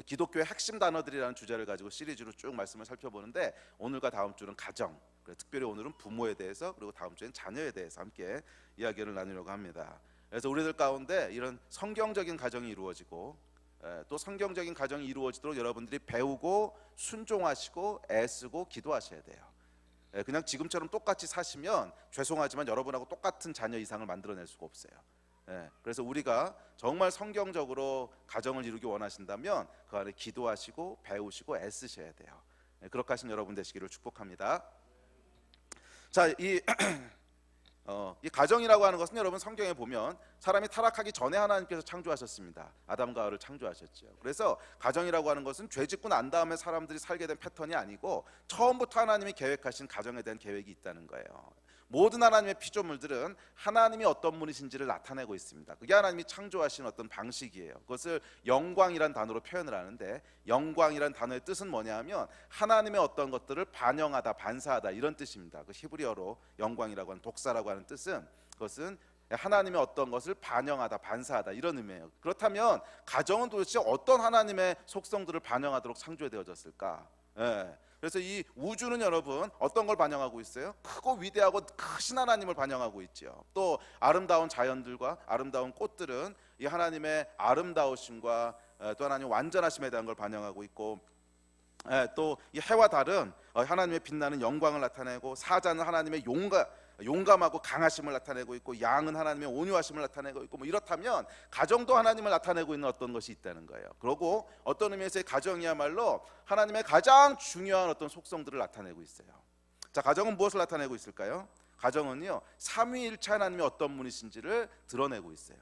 기독교의 핵심 단어들이라는 주제를 가지고 시리즈로 쭉 말씀을 살펴보는데 오늘과 다음 주는 가정, 특별히 오늘은 부모에 대해서 그리고 다음 주엔 자녀에 대해서 함께 이야기를 나누려고 합니다. 그래서 우리들 가운데 이런 성경적인 가정이 이루어지고 또 성경적인 가정이 이루어지도록 여러분들이 배우고 순종하시고 애쓰고 기도하셔야 돼요. 그냥 지금처럼 똑같이 사시면 죄송하지만 여러분하고 똑같은 자녀 이상을 만들어낼 수가 없어요. 그래서 우리가 정말 성경적으로 가정을 이루기 원하신다면 그 안에 기도하시고 배우시고 애쓰셔야 돼요. 그렇게 하신 여러분 되시기를 축복합니다. 자, 이 가정이라고 하는 것은 여러분 성경에 보면 사람이 타락하기 전에 하나님께서 창조하셨습니다. 아담과 하와를 창조하셨죠. 그래서 가정이라고 하는 것은 죄 짓고 난 다음에 사람들이 살게 된 패턴이 아니고 처음부터 하나님이 계획하신 가정에 대한 계획이 있다는 거예요. 모든 하나님의 피조물들은 하나님이 어떤 분이신지를 나타내고 있습니다. 그게 하나님이 창조하신 어떤 방식이에요. 그것을 영광이란 단어로 표현을 하는데, 영광이란 단어의 뜻은 뭐냐 하면 하나님의 어떤 것들을 반영하다, 반사하다 이런 뜻입니다. 그 히브리어로 영광이라고 하는 독사라고 하는 뜻은 그것은 하나님의 어떤 것을 반영하다, 반사하다 이런 의미예요. 그렇다면 가정은 도대체 어떤 하나님의 속성들을 반영하도록 창조되어졌을까? 그래서 이 우주는 여러분 어떤 걸 반영하고 있어요? 크고 위대하고 크신 하나님을 반영하고 있죠. 또 아름다운 자연들과 아름다운 꽃들은 이 하나님의 아름다우심과 또 하나님 완전하심에 대한 걸 반영하고 있고, 또 이 해와 달은 하나님의 빛나는 영광을 나타내고, 사자는 하나님의 용감하고 강하심을 나타내고 있고, 양은 하나님의 온유하심을 나타내고 있고, 뭐 이렇다면 가정도 하나님을 나타내고 있는 어떤 것이 있다는 거예요. 그리고 어떤 의미에서의 가정이야말로 하나님의 가장 중요한 어떤 속성들을 나타내고 있어요. 자, 가정은 무엇을 나타내고 있을까요? 가정은요, 삼위일체 하나님이 어떤 분이신지를 드러내고 있어요.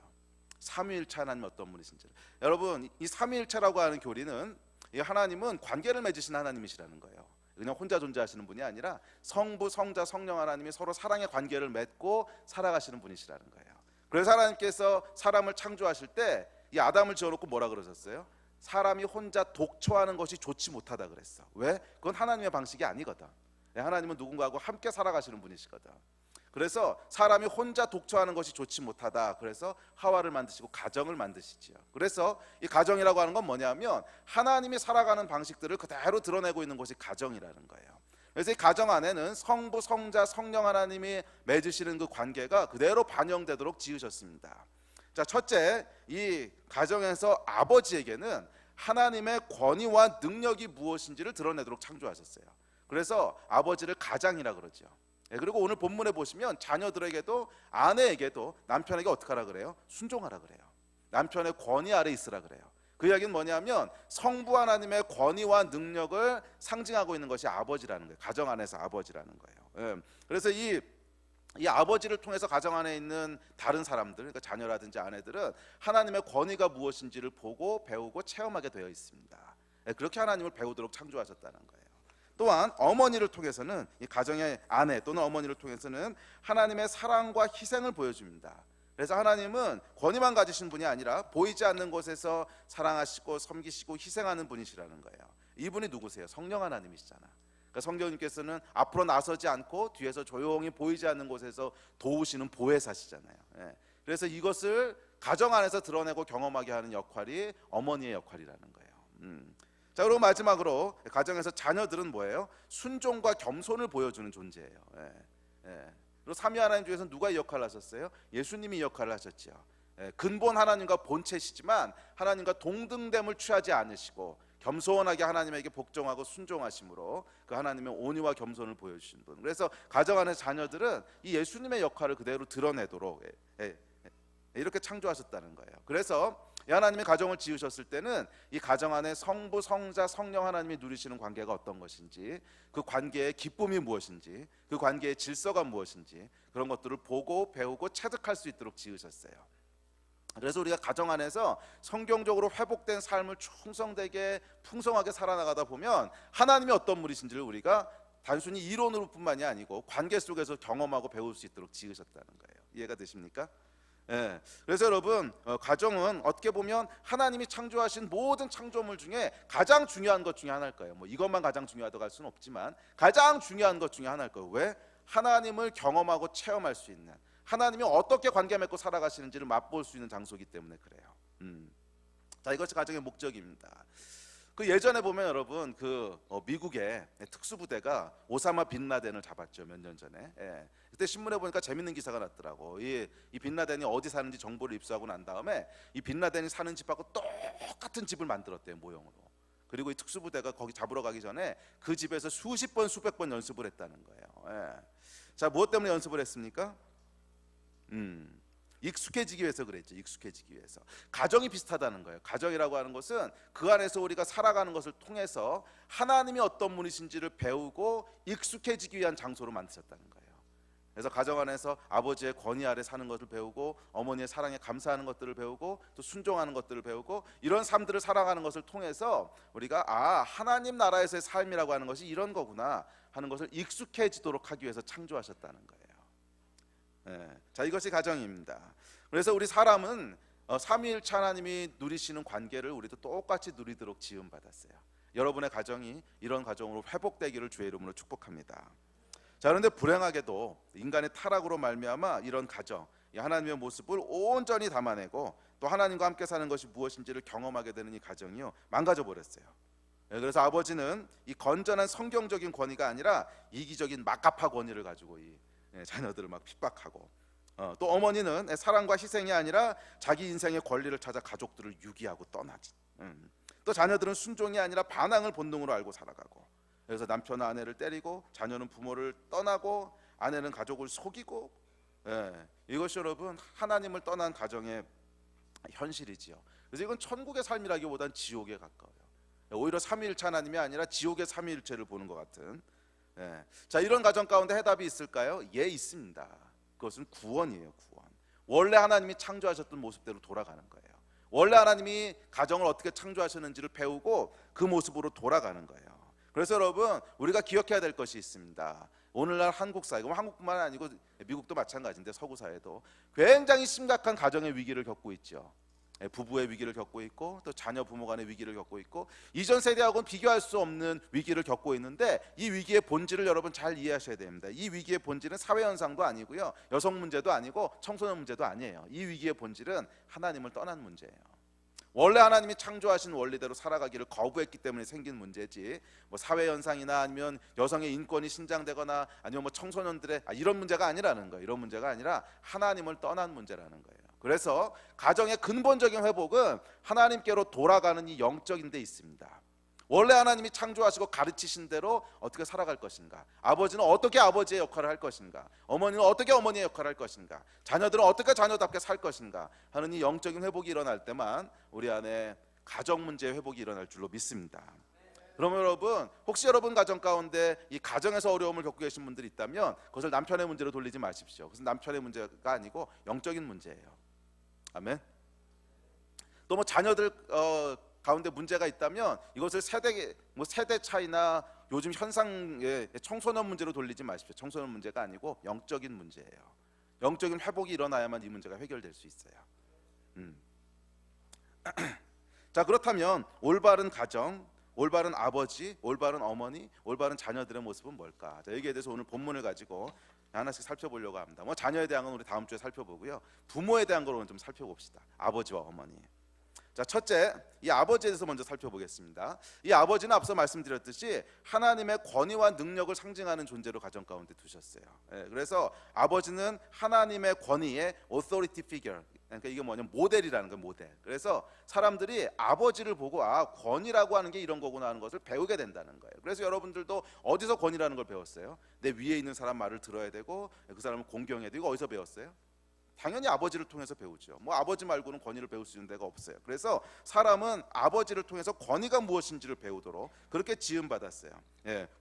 삼위일체 하나님이 어떤 분이신지를. 여러분, 이 삼위일체라고 하는 교리는 이 하나님은 관계를 맺으신 하나님이시라는 거예요. 그냥 혼자 존재하시는 분이 아니라 성부, 성자, 성령 하나님이 서로 사랑의 관계를 맺고 살아가시는 분이시라는 거예요. 그래서 하나님께서 사람을 창조하실 때 이 아담을 지어놓고 뭐라 그러셨어요? 사람이 혼자 독처하는 것이 좋지 못하다 그랬어. 왜? 그건 하나님의 방식이 아니거든. 하나님은 누군가하고 함께 살아가시는 분이시거든. 그래서 사람이 혼자 독처하는 것이 좋지 못하다. 그래서 하와를 만드시고 가정을 만드시지요. 그래서 이 가정이라고 하는 건 뭐냐면 하나님이 살아가는 방식들을 그대로 드러내고 있는 것이 가정이라는 거예요. 그래서 이 가정 안에는 성부, 성자, 성령 하나님이 맺으시는 그 관계가 그대로 반영되도록 지으셨습니다. 자, 첫째, 이 가정에서 아버지에게는 하나님의 권위와 능력이 무엇인지를 드러내도록 창조하셨어요. 그래서 아버지를 가장이라 그러죠. 그리고 오늘 본문에 보시면 자녀들에게도 아내에게도 남편에게 어떻게 하라 그래요? 순종하라 그래요. 남편의 권위 아래 있으라 그래요. 그 이야기는 뭐냐면 성부 하나님의 권위와 능력을 상징하고 있는 것이 아버지라는 거예요. 가정 안에서 아버지라는 거예요. 그래서 이 아버지를 통해서 가정 안에 있는 다른 사람들, 그러니까 자녀라든지 아내들은 하나님의 권위가 무엇인지를 보고 배우고 체험하게 되어 있습니다. 그렇게 하나님을 배우도록 창조하셨다는 거예요. 또한 어머니를 통해서는, 이 가정의 아내 또는 어머니를 통해서는 하나님의 사랑과 희생을 보여줍니다. 그래서 하나님은 권위만 가지신 분이 아니라 보이지 않는 곳에서 사랑하시고 섬기시고 희생하는 분이시라는 거예요. 이분이 누구세요? 성령 하나님이시잖아. 그러니까 성경님께서는 앞으로 나서지 않고 뒤에서 조용히 보이지 않는 곳에서 도우시는 보혜사시잖아요. 그래서 이것을 가정 안에서 드러내고 경험하게 하는 역할이 어머니의 역할이라는 거예요. 자, 그리고 마지막으로 가정에서 자녀들은 뭐예요? 순종과 겸손을 보여주는 존재예요. 그리고 삼위 하나님 중에서 누가 이 역할을 하셨어요? 예수님이 이 역할을 하셨죠. 근본 하나님과 본체시지만 하나님과 동등됨을 취하지 않으시고 겸손하게 하나님에게 복종하고 순종하심으로 그 하나님의 온유와 겸손을 보여주신 분. 그래서 가정 안의 자녀들은 이 예수님의 역할을 그대로 드러내도록 이렇게 창조하셨다는 거예요. 그래서 이 하나님의 가정을 지으셨을 때는 이 가정 안에 성부, 성자, 성령 하나님이 누리시는 관계가 어떤 것인지, 그 관계의 기쁨이 무엇인지, 그 관계의 질서가 무엇인지 그런 것들을 보고 배우고 체득할 수 있도록 지으셨어요. 그래서 우리가 가정 안에서 성경적으로 회복된 삶을 충성되게 풍성하게 살아나가다 보면 하나님이 어떤 분이신지를 우리가 단순히 이론으로 뿐만이 아니고 관계 속에서 경험하고 배울 수 있도록 지으셨다는 거예요. 이해가 되십니까? 그래서 여러분, 가정은 어떻게 보면 하나님이 창조하신 모든 창조물 중에 가장 중요한 것 중에 하나일 거예요. 뭐 이것만 가장 중요하다고 할 수는 없지만 가장 중요한 것 중에 하나일 거예요. 왜? 하나님을 경험하고 체험할 수 있는, 하나님이 어떻게 관계 맺고 살아가시는지를 맛볼 수 있는 장소이기 때문에 그래요. 자, 이것이 가정의 목적입니다. 그 예전에 보면 여러분 미국의 특수부대가 오사마 빈 라덴을 잡았죠, 몇 년 전에. 예. 그때 신문에 보니까 재밌는 기사가 났더라고. 이 빈 라덴이 어디 사는지 정보를 입수하고 난 다음에 이 빈 라덴이 사는 집하고 똑같은 집을 만들었대요, 모형으로. 그리고 이 특수부대가 거기 잡으러 가기 전에 그 집에서 수십 번 수백 번 연습을 했다는 거예요. 예. 자, 무엇 때문에 연습을 했습니까? 익숙해지기 위해서 그랬죠. 익숙해지기 위해서. 가정이 비슷하다는 거예요. 가정이라고 하는 것은 그 안에서 우리가 살아가는 것을 통해서 하나님이 어떤 분이신지를 배우고 익숙해지기 위한 장소로 만드셨다는 거예요. 그래서 가정 안에서 아버지의 권위 아래 사는 것을 배우고, 어머니의 사랑에 감사하는 것들을 배우고, 또 순종하는 것들을 배우고, 이런 삶들을 살아가는 것을 통해서 우리가 하나님 나라에서의 삶이라고 하는 것이 이런 거구나 하는 것을 익숙해지도록 하기 위해서 창조하셨다는 거예요. 네. 자, 이것이 가정입니다. 그래서 우리 사람은 삼위일체 하나님이 누리시는 관계를 우리도 똑같이 누리도록 지음받았어요. 여러분의 가정이 이런 가정으로 회복되기를 주의 이름으로 축복합니다. 자, 그런데 불행하게도 인간의 타락으로 말미암아 이런 가정, 이 하나님의 모습을 온전히 담아내고 또 하나님과 함께 사는 것이 무엇인지를 경험하게 되는 이 가정이요, 망가져 버렸어요. 그래서 아버지는 이 건전한 성경적인 권위가 아니라 이기적인 막가파 권위를 가지고 이 자녀들을 막 핍박하고, 또 어머니는 사랑과 희생이 아니라 자기 인생의 권리를 찾아 가족들을 유기하고 떠나지. 또 자녀들은 순종이 아니라 반항을 본능으로 알고 살아가고, 그래서 남편은 아내를 때리고, 자녀는 부모를 떠나고, 아내는 가족을 속이고, 이것이 여러분 하나님을 떠난 가정의 현실이지요. 그래서 이건 천국의 삶이라기보단 지옥에 가까워요. 오히려 삼위일체 하나님이 아니라 지옥의 삼위일체를 보는 것 같은. 자, 이런 가정 가운데 해답이 있을까요? 예, 있습니다. 그것은 구원이에요. 구원. 원래 하나님이 창조하셨던 모습대로 돌아가는 거예요. 원래 하나님이 가정을 어떻게 창조하셨는지를 배우고 그 모습으로 돌아가는 거예요. 그래서 여러분, 우리가 기억해야 될 것이 있습니다. 오늘날 한국 사회, 한국뿐만 아니고 미국도 마찬가지인데 서구 사회도 굉장히 심각한 가정의 위기를 겪고 있죠. 부부의 위기를 겪고 있고, 또 자녀 부모 간의 위기를 겪고 있고, 이전 세대하고는 비교할 수 없는 위기를 겪고 있는데, 이 위기의 본질을 여러분 잘 이해하셔야 됩니다. 이 위기의 본질은 사회 현상도 아니고요, 여성 문제도 아니고 청소년 문제도 아니에요. 이 위기의 본질은 하나님을 떠난 문제예요. 원래 하나님이 창조하신 원리대로 살아가기를 거부했기 때문에 생긴 문제지, 뭐 사회 현상이나 아니면 여성의 인권이 신장되거나 아니면 뭐 청소년들의 이런 문제가 아니라는 거예요. 이런 문제가 아니라 하나님을 떠난 문제라는 거예요. 그래서 가정의 근본적인 회복은 하나님께로 돌아가는 이 영적인 데 있습니다. 원래 하나님이 창조하시고 가르치신 대로 어떻게 살아갈 것인가, 아버지는 어떻게 아버지의 역할을 할 것인가, 어머니는 어떻게 어머니의 역할을 할 것인가, 자녀들은 어떻게 자녀답게 살 것인가 하는 이 영적인 회복이 일어날 때만 우리 안에 가정 문제의 회복이 일어날 줄로 믿습니다. 그러면 여러분, 혹시 여러분 가정 가운데 이 가정에서 어려움을 겪고 계신 분들이 있다면 그것을 남편의 문제로 돌리지 마십시오. 그것은 남편의 문제가 아니고 영적인 문제예요. 아멘. 또 뭐 자녀들 가운데 문제가 있다면 이것을 세대 차이나 요즘 현상의 청소년 문제로 돌리지 마십시오. 청소년 문제가 아니고 영적인 문제예요. 영적인 회복이 일어나야만 이 문제가 해결될 수 있어요. 자, 그렇다면 올바른 가정, 올바른 아버지, 올바른 어머니, 올바른 자녀들의 모습은 뭘까? 자, 여기에 대해서 오늘 본문을 가지고 하나씩 살펴보려고 합니다. 뭐 자녀에 대한 건 우리 다음 주에 살펴보고요, 부모에 대한 걸 오늘 좀 살펴봅시다. 아버지와 어머니. 자, 첫째, 이 아버지에 대해서 먼저 살펴보겠습니다. 이 아버지는 앞서 말씀드렸듯이 하나님의 권위와 능력을 상징하는 존재로 가정 가운데 두셨어요. 그래서 아버지는 하나님의 권위의 authority figure, 그러니까 이게 뭐냐면 모델이라는 거예요. 모델. 그래서 사람들이 아버지를 보고 권위라고 하는 게 이런 거구나 하는 것을 배우게 된다는 거예요. 그래서 여러분들도 어디서 권위라는 걸 배웠어요? 내 위에 있는 사람 말을 들어야 되고 그 사람을 공경해야 되고. 어디서 배웠어요? 당연히 아버지를 통해서 배우죠. 뭐 아버지 말고는 권위를 배울 수 있는 데가 없어요. 그래서 사람은 아버지를 통해서 권위가 무엇인지를 배우도록 그렇게 지음받았어요.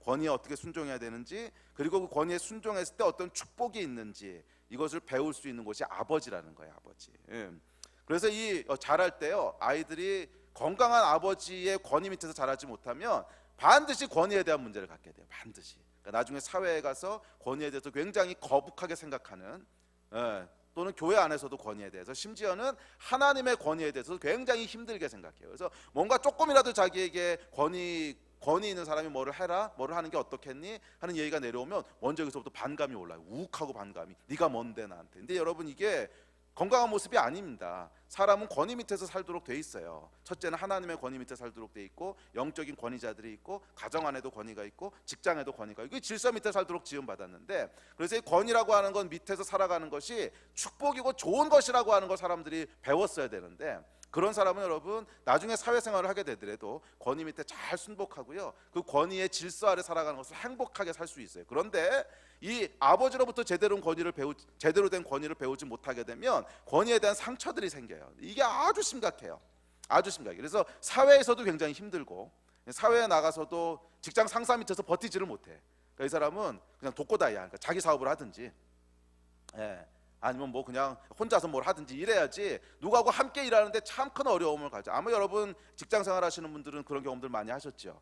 권위에 어떻게 순종해야 되는지, 그리고 그 권위에 순종했을 때 어떤 축복이 있는지, 이것을 배울 수 있는 곳이 아버지라는 거예요. 아버지. 그래서 이 자랄 때요, 아이들이 건강한 아버지의 권위 밑에서 자라지 못하면 반드시 권위에 대한 문제를 갖게 돼요. 반드시. 그러니까 나중에 사회에 가서 권위에 대해서 굉장히 거북하게 생각하는, 또는 교회 안에서도 권위에 대해서, 심지어는 하나님의 권위에 대해서 굉장히 힘들게 생각해요. 그래서 뭔가 조금이라도 자기에게 권위 있는 사람이 뭐를 해라, 뭐를 하는 게 어떻겠니 하는 얘기가 내려오면 먼저 여기서부터 반감이 올라요. 우욱하고 반감이. 네가 뭔데 나한테. 근데 여러분, 이게 건강한 모습이 아닙니다. 사람은 권위 밑에서 살도록 돼 있어요. 첫째는 하나님의 권위 밑에 살도록 돼 있고, 영적인 권위자들이 있고, 가정 안에도 권위가 있고, 직장에도 권위가 있고, 질서 밑에 살도록 지음 받았는데, 그래서 이 권위라고 하는 건 밑에서 살아가는 것이 축복이고 좋은 것이라고 하는 걸 사람들이 배웠어야 되는데, 그런 사람은 여러분 나중에 사회생활을 하게 되더라도 권위 밑에 잘 순복하고요, 그 권위의 질서 아래 살아가는 것을 행복하게 살 수 있어요. 그런데 이 아버지로부터 제대로 된 권위를 배우지 못하게 되면 권위에 대한 상처들이 생겨요. 이게 아주 심각해요. 아주 심각해요. 그래서 사회에서도 굉장히 힘들고, 사회에 나가서도 직장 상사 밑에서 버티지를 못해. 그러니까 이 사람은 그냥 독고다이야. 그러니까 자기 사업을 하든지, 아니면 뭐 그냥 혼자서 뭘 하든지 이래야지, 누구하고 함께 일하는데 참 큰 어려움을 가져. 아마 여러분 직장 생활 하시는 분들은 그런 경험들 많이 하셨죠.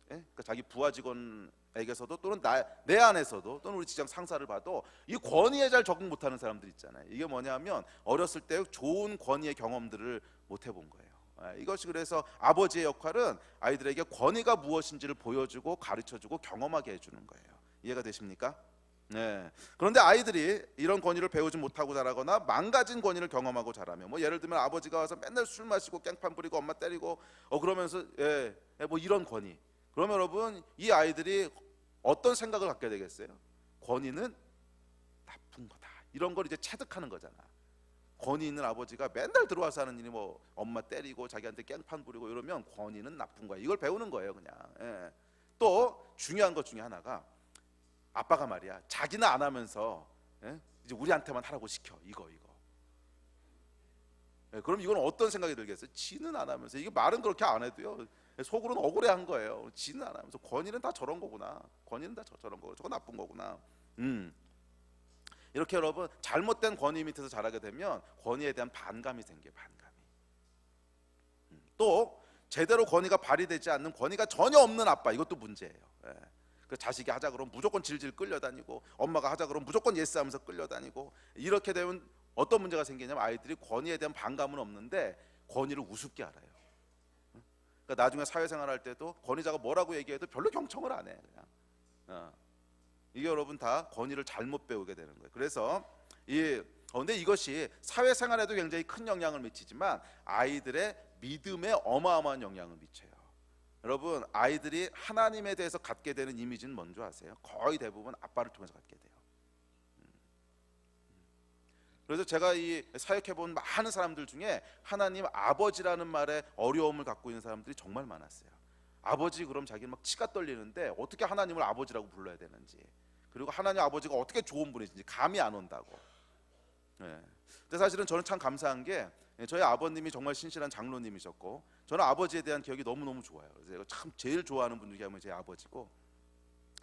그러니까 자기 부하 직원에게서도, 또는 내 안에서도, 또는 우리 직장 상사를 봐도 이 권위에 잘 적응 못하는 사람들 있잖아요. 이게 뭐냐면 어렸을 때 좋은 권위의 경험들을 못 해본 거예요. 이것이 그래서 아버지의 역할은 아이들에게 권위가 무엇인지를 보여주고 가르쳐주고 경험하게 해주는 거예요. 이해가 되십니까? 네. 그런데 아이들이 이런 권위를 배우지 못하고 자라거나 망가진 권위를 경험하고 자라면, 뭐 예를 들면 아버지가 와서 맨날 술 마시고 깽판 부리고 엄마 때리고 그러면서 뭐 이런 권위, 그러면 여러분 이 아이들이 어떤 생각을 갖게 되겠어요? 권위는 나쁜 거다, 이런 걸 이제 체득하는 거잖아. 권위 있는 아버지가 맨날 들어와서 하는 일이 뭐 엄마 때리고 자기한테 깽판 부리고 이러면 권위는 나쁜 거야. 이걸 배우는 거예요, 그냥. 또 중요한 것 중에 하나가, 아빠가 말이야 자기는 안 하면서 이제 우리한테만 하라고 시켜. 이거 그럼 이건 어떤 생각이 들겠어요? 지는 안 하면서, 이게 말은 그렇게 안 해도요 속으로는 억울해한 거예요. 지는 안 하면서 권위는 다 저런 거구나, 권위는 다 저런 거고, 저거 나쁜 거구나. 이렇게 여러분 잘못된 권위 밑에서 자라게 되면 권위에 대한 반감이 생겨요. 반감이. 또 제대로 권위가 발휘되지 않는, 권위가 전혀 없는 아빠, 이것도 문제예요. 그 자식이 하자 그러면 무조건 질질 끌려다니고, 엄마가 하자 그러면 무조건 예스하면서 끌려다니고, 이렇게 되면 어떤 문제가 생기냐면 아이들이 권위에 대한 반감은 없는데 권위를 우습게 알아요. 그러니까 나중에 사회생활 할 때도 권위자가 뭐라고 얘기해도 별로 경청을 안 해. 그냥. 이게 여러분 다 권위를 잘못 배우게 되는 거예요. 그래서 그런데 이것이 사회생활에도 굉장히 큰 영향을 미치지만 아이들의 믿음에 어마어마한 영향을 미쳐요. 여러분 아이들이 하나님에 대해서 갖게 되는 이미지는 뭔지 아세요? 거의 대부분 아빠를 통해서 갖게 돼요. 그래서 제가 이 사역해본 많은 사람들 중에 하나님 아버지라는 말에 어려움을 갖고 있는 사람들이 정말 많았어요. 아버지 그럼 자기는 막 치가 떨리는데 어떻게 하나님을 아버지라고 불러야 되는지, 그리고 하나님 아버지가 어떻게 좋은 분이신지 감이 안 온다고. 근데 사실은 저는 참 감사한 게, 저희 아버님이 정말 신실한 장로님이셨고 저는 아버지에 대한 기억이 너무너무 좋아요. 그래서 제가 참 제일 좋아하는 분 중에 한 분이 제 아버지고,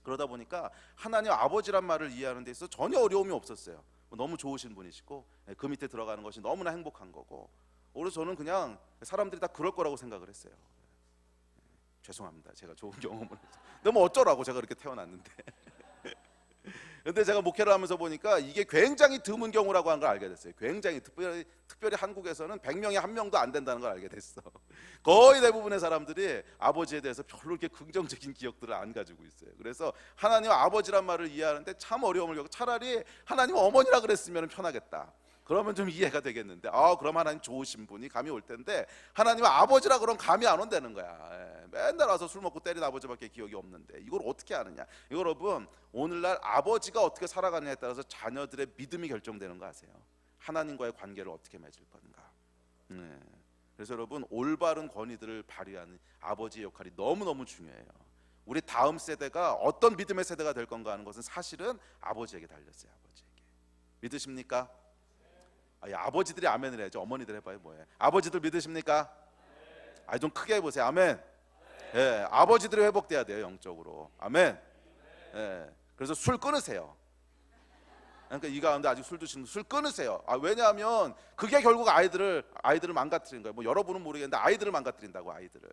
그러다 보니까 하나님 아버지란 말을 이해하는 데 있어서 전혀 어려움이 없었어요. 너무 좋으신 분이시고 그 밑에 들어가는 것이 너무나 행복한 거고, 그래서 저는 그냥 사람들이 다 그럴 거라고 생각을 했어요. 죄송합니다, 제가 좋은 경험을 해서. 너무 어쩌라고, 제가 이렇게 태어났는데. 근데 제가 목회를 하면서 보니까 이게 굉장히 드문 경우라고 하는 걸 알게 됐어요. 굉장히 특별히 한국에서는 100명에 1명도 안 된다는 걸 알게 됐어. 거의 대부분의 사람들이 아버지에 대해서 별로 이렇게 긍정적인 기억들을 안 가지고 있어요. 그래서 하나님 아버지란 말을 이해하는데 참 어려움을 겪고, 차라리 하나님 어머니라 그랬으면 편하겠다, 그러면 좀 이해가 되겠는데, 그럼 하나님 좋으신 분이 감이 올 텐데 하나님 아버지라 그러면 감이 안 온다는 거야. 맨날 와서 술 먹고 때린 아버지밖에 기억이 없는데 이걸 어떻게 아느냐. 이거 여러분 오늘날 아버지가 어떻게 살아가느냐에 따라서 자녀들의 믿음이 결정되는 거 아세요? 하나님과의 관계를 어떻게 맺을 건가. 그래서 여러분 올바른 권위들을 발휘하는 아버지의 역할이 너무너무 중요해요. 우리 다음 세대가 어떤 믿음의 세대가 될 건가 하는 것은 사실은 아버지에게 달렸어요. 아버지에게. 믿으십니까? 아버지들이 아멘을 해야죠. 어머니들 해봐요. 뭐예요? 아버지들 믿으십니까? 좀 크게 해보세요. 아멘. 아버지들이 회복돼야 돼요, 영적으로. 아멘. 그래서 술 끊으세요. 그러니까 이 가운데 아직 술 드시는 술 끊으세요. 왜냐하면 그게 결국 아이들을 망가뜨리는 거예요. 뭐 여러분은 모르겠는데 아이들을 망가뜨린다고. 아이들을.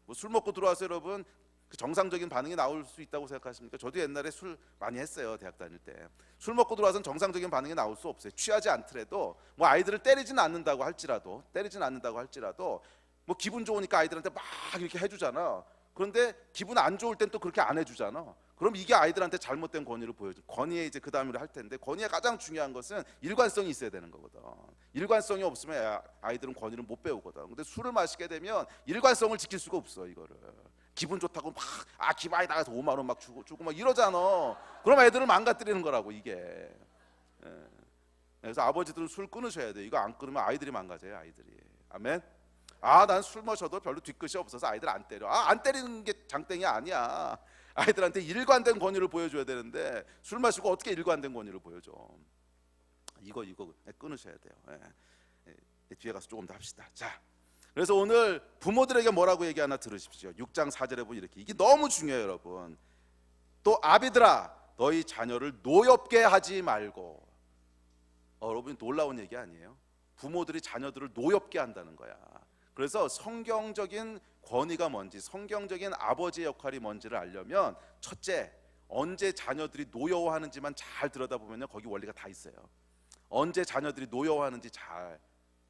뭐 술 먹고 들어와서 여러분 그 정상적인 반응이 나올 수 있다고 생각하십니까? 저도 옛날에 술 많이 했어요, 대학 다닐 때. 술 먹고 들어와서는 정상적인 반응이 나올 수 없어요. 취하지 않더라도, 뭐 아이들을 때리진 않는다고 할지라도 뭐 기분 좋으니까 아이들한테 막 이렇게 해주잖아. 그런데 기분 안 좋을 땐 또 그렇게 안 해주잖아. 그럼 이게 아이들한테 잘못된 권위를 보여줘. 권위에 이제 그 다음으로 할 텐데, 권위의 가장 중요한 것은 일관성이 있어야 되는 거거든. 일관성이 없으면 아이들은 권위를 못 배우거든. 근데 술을 마시게 되면 일관성을 지킬 수가 없어. 이거를 기분 좋다고 막 기바에 나가서 5만 원 막 주고 막 이러잖아. 그럼 애들을 망가뜨리는 거라고 이게. 예. 그래서 아버지들은 술 끊으셔야 돼. 이거 안 끊으면 아이들이 망가져요. 아이들이. 아멘. 난 술 마셔도 별로 뒤끝이 없어서 아이들 안 때려. 안 때리는 게 장땡이 아니야. 아이들한테 일관된 권위를 보여줘야 되는데 술 마시고 어떻게 일관된 권위를 보여줘? 이거 끊으셔야 돼요. 뒤에 가서 조금 더 합시다. 자, 그래서 오늘 부모들에게 뭐라고 얘기하나 들으십시오. 6장 4절에 보면 이렇게, 이게 너무 중요해요, 여러분. 또 아비들아, 너희 자녀를 노엽게 하지 말고. 여러분, 놀라운 얘기 아니에요? 부모들이 자녀들을 노엽게 한다는 거야. 그래서 성경적인 권위가 뭔지, 성경적인 아버지의 역할이 뭔지를 알려면 첫째, 언제 자녀들이 노여워하는지만 잘 들여다보면요, 거기 원리가 다 있어요. 언제 자녀들이 노여워하는지 잘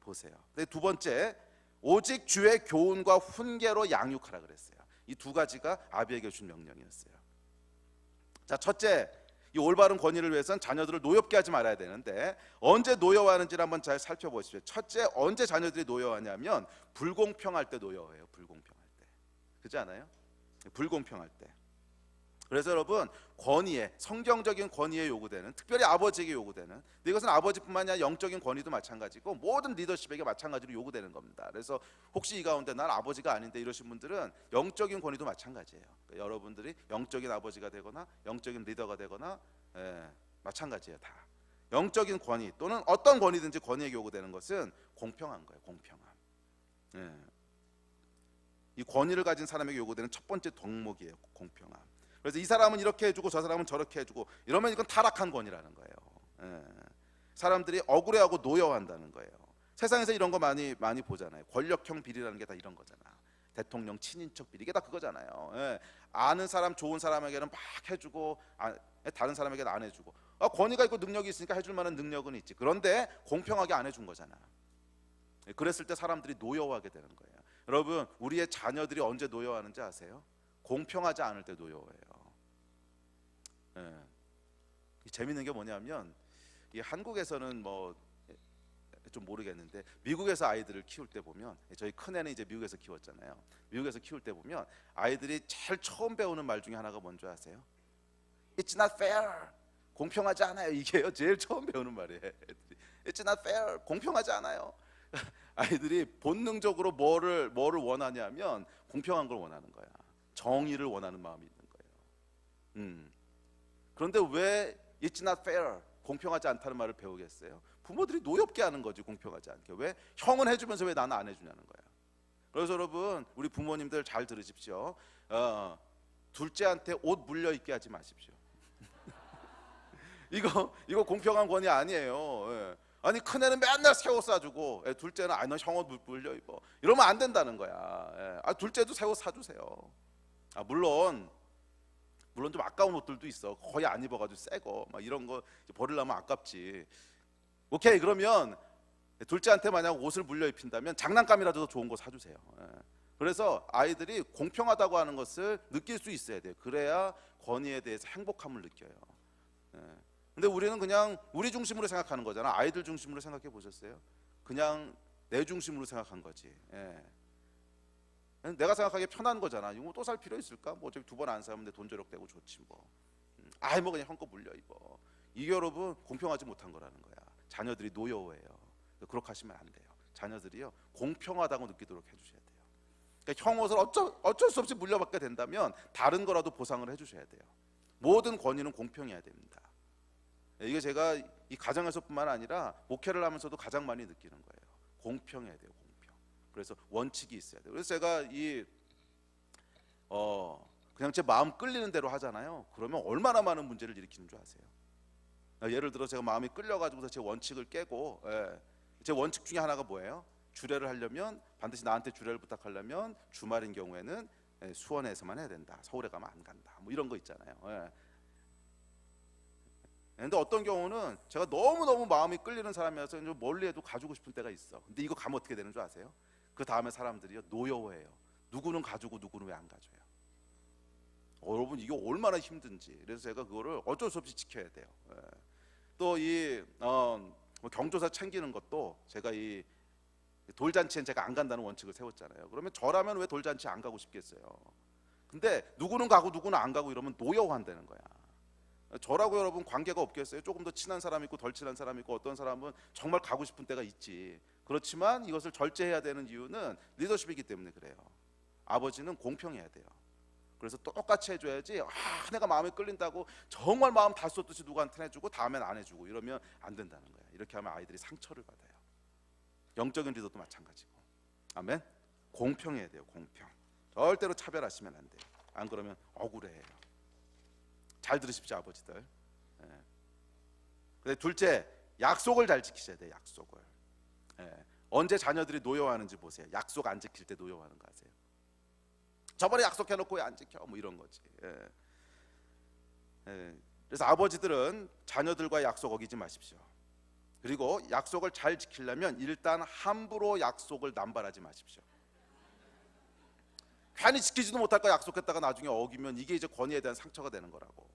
보세요. 근데 두 번째, 오직 주의 교훈과 훈계로 양육하라 그랬어요. 이 두 가지가 아비에게 준 명령이었어요. 자, 첫째, 이 올바른 권위를 위해서는 자녀들을 노엽게 하지 말아야 되는데, 언제 노여워하는지를 한번 잘 살펴보십시오. 첫째, 언제 자녀들이 노여워하냐면 불공평할 때 노여워해요. 불공평할 때. 그렇지 않아요? 불공평할 때. 그래서 여러분, 권위에, 성경적인 권위에 요구되는, 특별히 아버지에게 요구되는, 근데 이것은 아버지뿐만 아니라 영적인 권위도 마찬가지고 모든 리더십에게 마찬가지로 요구되는 겁니다. 그래서 혹시 이 가운데 난 아버지가 아닌데 이러신 분들은 영적인 권위도 마찬가지예요. 그러니까 여러분들이 영적인 아버지가 되거나 영적인 리더가 되거나 마찬가지예요. 다 영적인 권위 또는 어떤 권위든지 권위에게 요구되는 것은 공평한 거예요. 공평함. 이 권위를 가진 사람에게 요구되는 첫 번째 덕목이에요. 공평함. 그래서 이 사람은 이렇게 해주고 저 사람은 저렇게 해주고 이러면 이건 타락한 권위라는 거예요. 사람들이 억울해하고 노여워한다는 거예요. 세상에서 이런 거 많이 보잖아요. 권력형 비리라는 게 다 이런 거잖아. 대통령 친인척 비리, 이게 다 그거잖아요. 아는 사람, 좋은 사람에게는 막 해주고 다른 사람에게는 안 해주고. 권위가 있고 능력이 있으니까 해줄 만한 능력은 있지. 그런데 공평하게 안 해준 거잖아. 그랬을 때 사람들이 노여워하게 되는 거예요. 여러분, 우리의 자녀들이 언제 노여워하는지 아세요? 공평하지 않을 때 노여워해요. 재밌는 게 뭐냐면, 이 한국에서는 뭐 좀 모르겠는데 미국에서 아이들을 키울 때 보면, 저희 큰애는 이제 미국에서 키웠잖아요. 미국에서 키울 때 보면 아이들이 제일 처음 배우는 말 중에 하나가 뭔지 아세요? It's not fair. 공평하지 않아요. 이게요, 제일 처음 배우는 말이에요. It's not fair. 공평하지 않아요. 아이들이 본능적으로 뭐를 원하냐면 공평한 걸 원하는 거야. 정의를 원하는 마음이 있는 거예요. 그런데 왜 It's not fair, 공평하지 않다는 말을 배우겠어요? 부모들이 노엽게 하는 거지, 공평하지 않게. 왜? 형은 해주면서 왜 나는 안 해주냐는 거야. 그래서 여러분, 우리 부모님들 잘 들으십시오. 둘째한테 옷 물려 입게 하지 마십시오. 이거 공평한 권위 아니에요. 아니, 큰애는 맨날 새 옷 사주고 둘째는 너 형 옷 물려 입어, 이러면 안 된다는 거야. 둘째도 새 옷 사주세요. 물론 좀 아까운 옷들도 있어. 거의 안 입어가지고 새거 막 이런 거 버리려면 아깝지. 오케이, 그러면 둘째한테 만약 옷을 물려 입힌다면 장난감이라도 더 좋은 거 사주세요. 그래서 아이들이 공평하다고 하는 것을 느낄 수 있어야 돼요. 그래야 권위에 대해서 행복함을 느껴요. 근데 우리는 그냥 우리 중심으로 생각하는 거잖아. 아이들 중심으로 생각해 보셨어요? 그냥 내 중심으로 생각한 거지. 내가 생각하기에 편한 거잖아. 이거 또 살 필요 있을까? 뭐 어차피 두 번 안 사면 내 돈 절약되고 좋지 뭐. 뭐 그냥 형껏 물려 입어. 이게 여러분 공평하지 못한 거라는 거야. 자녀들이 노여워해요. 그렇게 하시면 안 돼요. 자녀들이요, 공평하다고 느끼도록 해주셔야 돼요. 그러니까 형 옷을 어쩔 수 없이 물려받게 된다면 다른 거라도 보상을 해주셔야 돼요. 모든 권위는 공평해야 됩니다. 이게 제가 이 가정에서뿐만 아니라 목회를 하면서도 가장 많이 느끼는 거예요. 공평해야 돼요. 공평. 그래서 원칙이 있어야 돼요. 그래서 제가 그냥 제 마음 끌리는 대로 하잖아요. 그러면 얼마나 많은 문제를 일으키는 줄 아세요? 예를 들어 제가 마음이 끌려가지고서 제 원칙을 깨고, 제 원칙 중에 하나가 뭐예요? 주례를 하려면 반드시 나한테 주례를 부탁하려면 주말인 경우에는 수원에서만 해야 된다. 서울에 가면 안 간다. 뭐 이런 거 있잖아요. 근데 어떤 경우는 제가 너무 마음이 끌리는 사람이라서 멀리해도 가지고 싶은 때가 있어. 근데 이거 가면 어떻게 되는 줄 아세요? 그 다음에 사람들이 노여워해요. 누구는 가지고 누구는 왜 안 가져요? 여러분 이게 얼마나 힘든지. 그래서 제가 그거를 어쩔 수 없이 지켜야 돼요. 또 이 경조사 챙기는 것도 제가 이 돌잔치엔 제가 안 간다는 원칙을 세웠잖아요. 그러면 저라면 왜 돌잔치 안 가고 싶겠어요. 근데 누구는 가고 누구는 안 가고 이러면 노여워한다는 거야. 저라고 여러분 관계가 없겠어요? 조금 더 친한 사람 있고 덜 친한 사람 있고 어떤 사람은 정말 가고 싶은 때가 있지. 그렇지만 이것을 절제해야 되는 이유는 리더십이기 때문에 그래요. 아버지는 공평해야 돼요. 그래서 똑같이 해줘야지. 내가 마음에 끌린다고 정말 마음 다 쏟듯이 누구한테 해주고 다음엔 안 해주고 이러면 안 된다는 거야. 이렇게 하면 아이들이 상처를 받아요. 영적인 리더도 마찬가지고. 아멘. 공평해야 돼요. 공평. 절대로 차별하시면 안 돼요. 안 그러면 억울해요. 잘 들으십시오, 아버지들. 근데 둘째, 약속을 잘 지키셔야 돼요. 약속을. 언제 자녀들이 노여워하는지 보세요. 약속 안 지킬 때 노여워하는 거 아세요? 저번에 약속해놓고 왜 안 지켜? 뭐 이런 거지. 그래서 아버지들은 자녀들과 약속 어기지 마십시오. 그리고 약속을 잘 지키려면 일단 함부로 약속을 남발하지 마십시오. 괜히 지키지도 못할 거 약속했다가 나중에 어기면 이게 이제 권위에 대한 상처가 되는 거라고.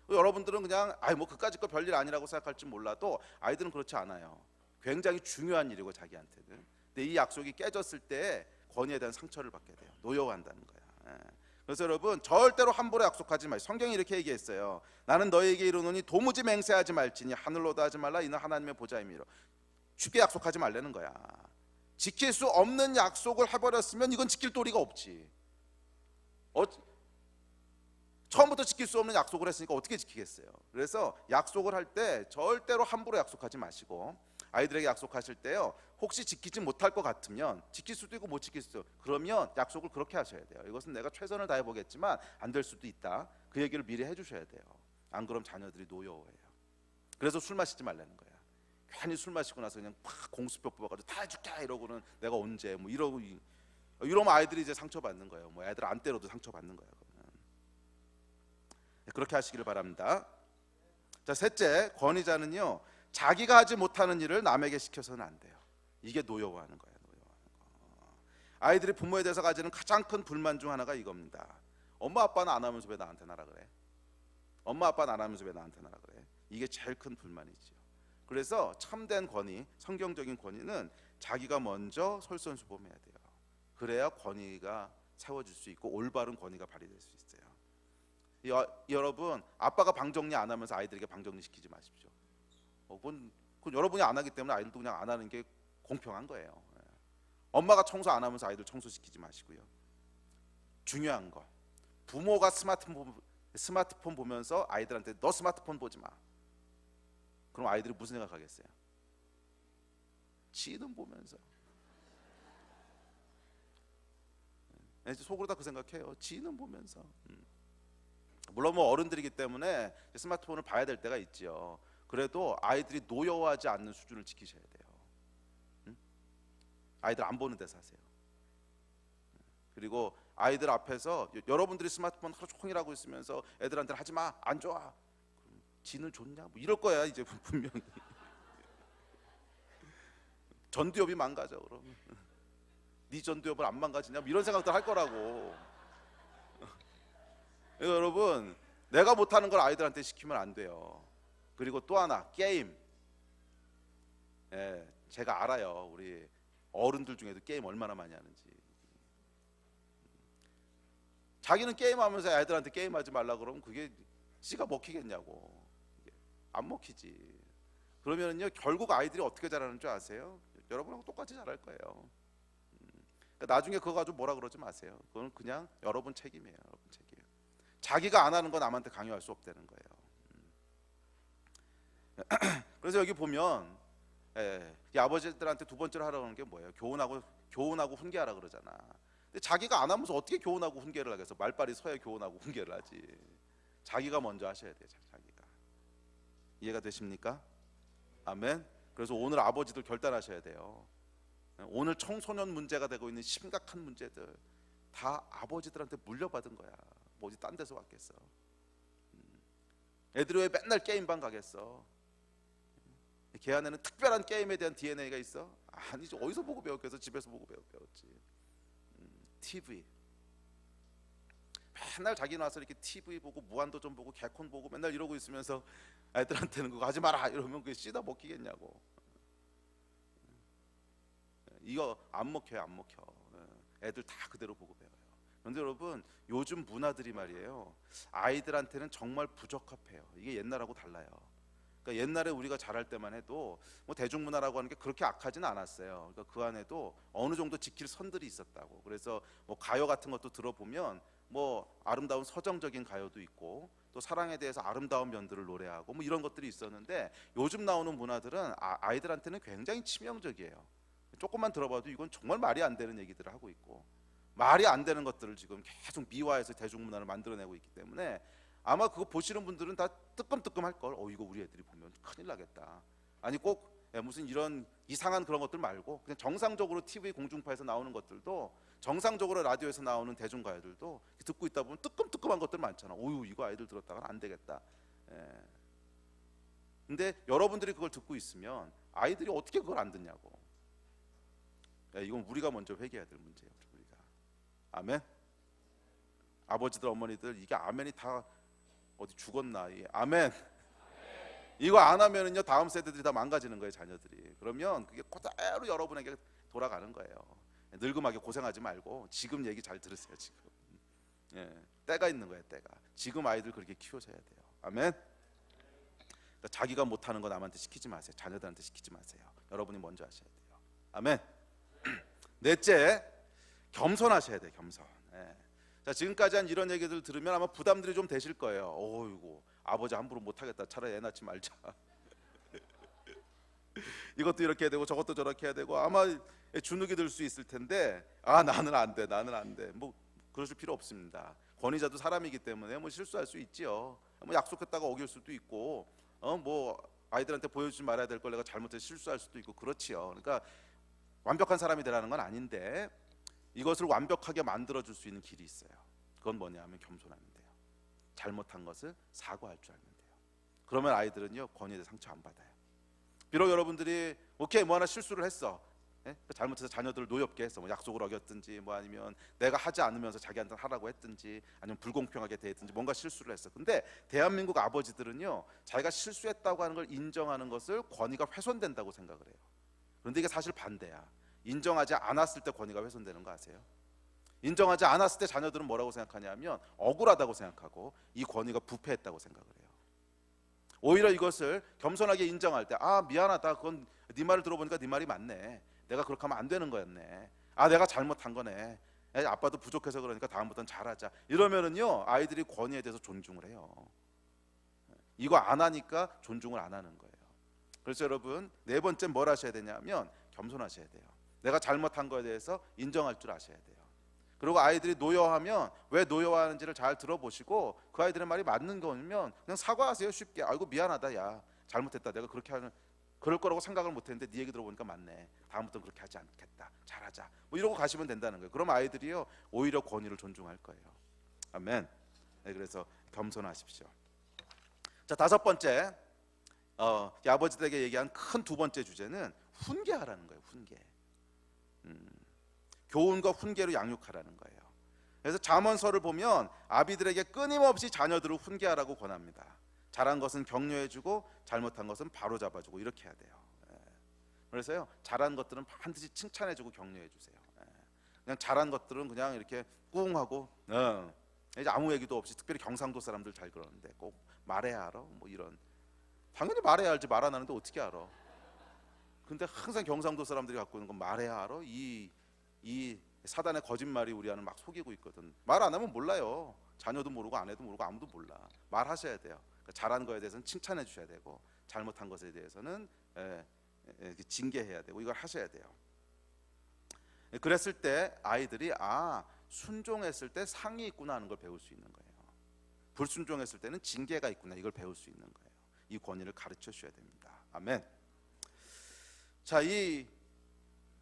여러분들은 그냥 뭐 그까짓 거 별일 아니라고 생각할지 몰라도 아이들은 그렇지 않아요. 굉장히 중요한 일이고 자기한테는. 근데 이 약속이 깨졌을 때 권위에 대한 상처를 받게 돼요. 노여워한다는 거야. 그래서 여러분 절대로 함부로 약속하지 마세요. 성경이 이렇게 얘기했어요. 나는 너에게 이르노니 도무지 맹세하지 말지니 하늘로도 하지 말라. 이는 하나님의 보좌임이로. 쉽게 약속하지 말라는 거야. 지킬 수 없는 약속을 해버렸으면 이건 지킬 도리가 없지. 처음부터 지킬 수 없는 약속을 했으니까 어떻게 지키겠어요. 그래서 약속을 할 때 절대로 함부로 약속하지 마시고, 아이들에게 약속하실 때요, 혹시 지키지 못할 것 같으면, 지킬 수도 있고 못 지킬 수도 있고, 그러면 약속을 그렇게 하셔야 돼요. 이것은 내가 최선을 다해 보겠지만 안 될 수도 있다. 그 얘기를 미리 해주셔야 돼요. 안 그럼 자녀들이 노여워해요. 그래서 술 마시지 말라는 거야. 괜히 술 마시고 나서 그냥 팍 공수표 뽑아가지고 다 해줄게 이러고는 내가 언제 뭐 이러면 아이들이 이제 상처받는 거예요. 뭐 애들 안 때려도 상처받는 거예요. 그렇게 하시기를 바랍니다. 자, 셋째, 권위자는요, 자기가 하지 못하는 일을 남에게 시켜서는 안 돼요. 이게 노여워하는 거예요. 아이들이 부모에 대해서 가지는 가장 큰 불만 중 하나가 이겁니다. 엄마 아빠는 안 하면서 왜 나한테 나라 그래? 엄마 아빠는 안 하면서 왜 나한테 나라 그래? 이게 제일 큰 불만이죠. 그래서 참된 권위, 성경적인 권위는 자기가 먼저 솔선수범해야 돼요. 그래야 권위가 세워질 수 있고 올바른 권위가 발휘될 수 있어요. 여러분, 아빠가 방 정리 안 하면서 아이들에게 방 정리 시키지 마십시오. 그건 여러분이 안 하기 때문에 아이들도 그냥 안 하는 게 공평한 거예요. 엄마가 청소 안 하면서 아이들 청소시키지 마시고요. 중요한 거, 부모가 스마트폰 보면서 아이들한테 너 스마트폰 보지 마. 그럼 아이들이 무슨 생각하겠어요? 지는 보면서. 속으로 다 그 생각해요. 지는 보면서. 물론 뭐 어른들이기 때문에 스마트폰을 봐야 될 때가 있지요. 그래도 아이들이 노여워하지 않는 수준을 지키셔야 돼요. 아이들 안 보는 데서 하세요. 그리고 아이들 앞에서 여러분들이 스마트폰 하루 종일 하고 있으면서 애들한테 하지 마, 안 좋아. 지는 좋냐? 뭐 이럴 거야 이제 분명히. 전두엽이 망가져 그러면. 네 전두엽을 안 망가지냐? 뭐 이런 생각들 할 거라고. 여러분, 내가 못하는 걸 아이들한테 시키면 안 돼요. 그리고 또 하나, 게임. 제가 알아요. 우리 어른들 중에도 게임 얼마나 많이 하는지. 자기는 게임하면서 애들한테 게임하지 말라 그러면 그게 씨가 먹히겠냐고. 안 먹히지. 그러면은요, 결국 아이들이 어떻게 자라는 줄 아세요? 여러분하고 똑같이 자랄 거예요. 그러니까 나중에 그거 가지고 뭐라 그러지 마세요. 그건 그냥 여러분 책임이에요. 여러분 책임. 자기가 안 하는 건 남한테 강요할 수 없다는 거예요. 그래서 여기 보면 이 아버지들한테 두 번째로 하라고 하는 게 뭐예요? 교훈하고 훈계하라 그러잖아. 근데 자기가 안 하면서 어떻게 교훈하고 훈계를 하겠어? 말빨이 서야 교훈하고 훈계를 하지. 자기가 먼저 하셔야 돼요. 자기가. 이해가 되십니까? 아멘. 그래서 오늘 아버지들 결단하셔야 돼요. 오늘 청소년 문제가 되고 있는 심각한 문제들 다 아버지들한테 물려받은 거야. 뭐 어디 딴 데서 왔겠어? 애들이 왜 맨날 게임방 가겠어? 걔 안에는 특별한 게임에 대한 DNA가 있어? 아니지. 어디서 보고 배웠겠어? 집에서 보고 배웠지. TV. 맨날 자기 나와서 이렇게 TV 보고 무한도전 보고 개콘 보고 맨날 이러고 있으면서 애들한테는 그거 하지 마라 이러면 그게 씻어 먹히겠냐고. 이거 안 먹혀요, 안 먹혀. 애들 다 그대로 보고 배워요. 그런데 여러분, 요즘 문화들이 말이에요, 아이들한테는 정말 부적합해요. 이게 옛날하고 달라요. 그러니까 옛날에 우리가 자랄 때만 해도 뭐 대중문화라고 하는 게 그렇게 악하지는 않았어요. 그러니까 그 안에도 어느 정도 지킬 선들이 있었다고. 그래서 뭐 가요 같은 것도 들어보면 뭐 아름다운 서정적인 가요도 있고 또 사랑에 대해서 아름다운 면들을 노래하고 뭐 이런 것들이 있었는데, 요즘 나오는 문화들은 아이들한테는 굉장히 치명적이에요. 조금만 들어봐도 이건 정말 말이 안 되는 얘기들을 하고 있고, 말이 안 되는 것들을 지금 계속 미화해서 대중문화를 만들어내고 있기 때문에 아마 그거 보시는 분들은 다 뜨끔뜨끔 할걸. 이거 우리 애들이 보면 큰일 나겠다. 아니 꼭 무슨 이런 이상한 그런 것들 말고 그냥 정상적으로 TV 공중파에서 나오는 것들도, 정상적으로 라디오에서 나오는 대중가요들도 듣고 있다 보면 뜨끔뜨끔한 것들 많잖아. 오유, 이거 아이들 들었다가는 안 되겠다. 근데 여러분들이 그걸 듣고 있으면 아이들이 어떻게 그걸 안 듣냐고. 이건 우리가 먼저 회개해야 될 문제예요. 우리가. 아멘. 아버지들 어머니들, 이게 아멘이 다 어디 죽었나. 아멘. 이거 안 하면은요 다음 세대들이 다 망가지는 거예요, 자녀들이. 그러면 그게 그대로 여러분에게 돌아가는 거예요. 늙음하게 고생하지 말고 지금 얘기 잘 들으세요. 지금 때가 있는 거예요, 때가. 지금 아이들 그렇게 키워줘야 돼요. 아멘. 그러니까 자기가 못하는 거 남한테 시키지 마세요. 자녀들한테 시키지 마세요. 여러분이 먼저 하셔야 돼요. 아멘. 넷째, 겸손하셔야 돼요. 겸손. 자, 지금까지 한 이런 얘기들 들으면 아마 부담들이 좀 되실 거예요. 어이구, 아버지 함부로 못하겠다. 차라리 애 낳지 말자. 이것도 이렇게 해야 되고 저것도 저렇게 해야 되고 아마 주눅이 들 수 있을 텐데, 나는 안 돼, 나는 안 돼. 뭐 그러실 필요 없습니다. 권위자도 사람이기 때문에 뭐 실수할 수 있지요. 뭐 약속했다가 어길 수도 있고, 뭐 아이들한테 보여주지 말아야 될 걸 내가 잘못해서 실수할 수도 있고 그렇지요. 그러니까 완벽한 사람이 되라는 건 아닌데, 이것을 완벽하게 만들어줄 수 있는 길이 있어요. 그건 뭐냐면 겸손하면 돼요. 잘못한 것을 사과할 줄 알면 돼요. 그러면 아이들은요 권위에 대해 상처 안 받아요. 비록 여러분들이 오케이 뭐 하나 실수를 했어, 잘못해서 자녀들을 노엽게 했어, 뭐 약속을 어겼든지 뭐 아니면 내가 하지 않으면서 자기한테 하라고 했든지 아니면 불공평하게 대했든지 뭔가 실수를 했어. 근데 대한민국 아버지들은요 자기가 실수했다고 하는 걸 인정하는 것을 권위가 훼손된다고 생각을 해요. 그런데 이게 사실 반대야. 인정하지 않았을 때 권위가 훼손되는 거 아세요? 인정하지 않았을 때 자녀들은 뭐라고 생각하냐면 억울하다고 생각하고 이 권위가 부패했다고 생각을 해요. 오히려 이것을 겸손하게 인정할 때, 미안하다, 그건 네 말을 들어보니까 네 말이 맞네, 내가 그렇게 하면 안 되는 거였네, 내가 잘못한 거네, 아빠도 부족해서 그러니까 다음부터는 잘하자, 이러면은요 아이들이 권위에 대해서 존중을 해요. 이거 안 하니까 존중을 안 하는 거예요. 그래서 여러분, 네 번째 뭘 하셔야 되냐면 겸손하셔야 돼요. 내가 잘못한 거에 대해서 인정할 줄 아셔야 돼요. 그리고 아이들이 노여하면 왜 노여하는지를 잘 들어보시고 그 아이들의 말이 맞는 거면 그냥 사과하세요. 쉽게. 아이고 미안하다, 야 잘못했다, 내가 그럴 거라고 생각을 못했는데 네 얘기 들어보니까 맞네, 다음부터는 그렇게 하지 않겠다, 잘하자, 뭐 이러고 가시면 된다는 거예요. 그럼 아이들이요 오히려 권위를 존중할 거예요. 아멘. 그래서 겸손하십시오. 자, 다섯 번째, 아버지들에게 얘기한 큰 두 번째 주제는 훈계하라는 거예요. 훈계. 교훈과 훈계로 양육하라는 거예요. 그래서 잠언서를 보면 아비들에게 끊임없이 자녀들을 훈계하라고 권합니다. 잘한 것은 격려해주고 잘못한 것은 바로잡아주고 이렇게 해야 돼요. 그래서요 잘한 것들은 반드시 칭찬해주고 격려해주세요. 그냥 잘한 것들은 그냥 이렇게 꿍하고 이제 아무 얘기도 없이, 특별히 경상도 사람들 잘 그러는데 꼭 말해야 알아, 뭐 이런. 당연히 말해야 알지, 말 안 하는데 어떻게 알아. 근데 항상 경상도 사람들이 갖고 있는 건 말해야 알아, 이 사단의 거짓말이 우리 안을 막 속이고 있거든. 말 안 하면 몰라요. 자녀도 모르고 아내도 모르고 아무도 몰라. 말하셔야 돼요. 그러니까 잘한 거에 대해서는 칭찬해 주셔야 되고 잘못한 것에 대해서는 징계해야 되고 이걸 하셔야 돼요. 그랬을 때 아이들이 순종했을 때 상이 있구나 하는 걸 배울 수 있는 거예요. 불순종했을 때는 징계가 있구나, 이걸 배울 수 있는 거예요. 이 권위를 가르쳐 주셔야 됩니다. 아멘. 자, 이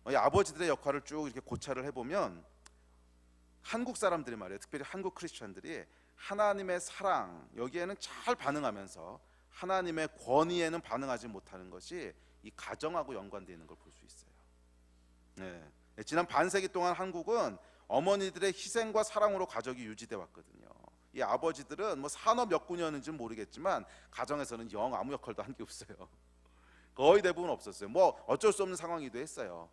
아버지들의 역할을 쭉 이렇게 고찰을 해보면 한국 사람들이 말이에요, 특별히 한국 크리스천들이 하나님의 사랑 여기에는 잘 반응하면서 하나님의 권위에는 반응하지 못하는 것이 이 가정하고 연관되어 있는 걸 볼 수 있어요. 지난 반세기 동안 한국은 어머니들의 희생과 사랑으로 가족이 유지돼 왔거든요. 이 아버지들은 뭐 산업 몇 군이었는지는 모르겠지만 가정에서는 영 아무 역할도 한 게 없어요. 거의 대부분 없었어요. 뭐 어쩔 수 없는 상황이기도 했어요.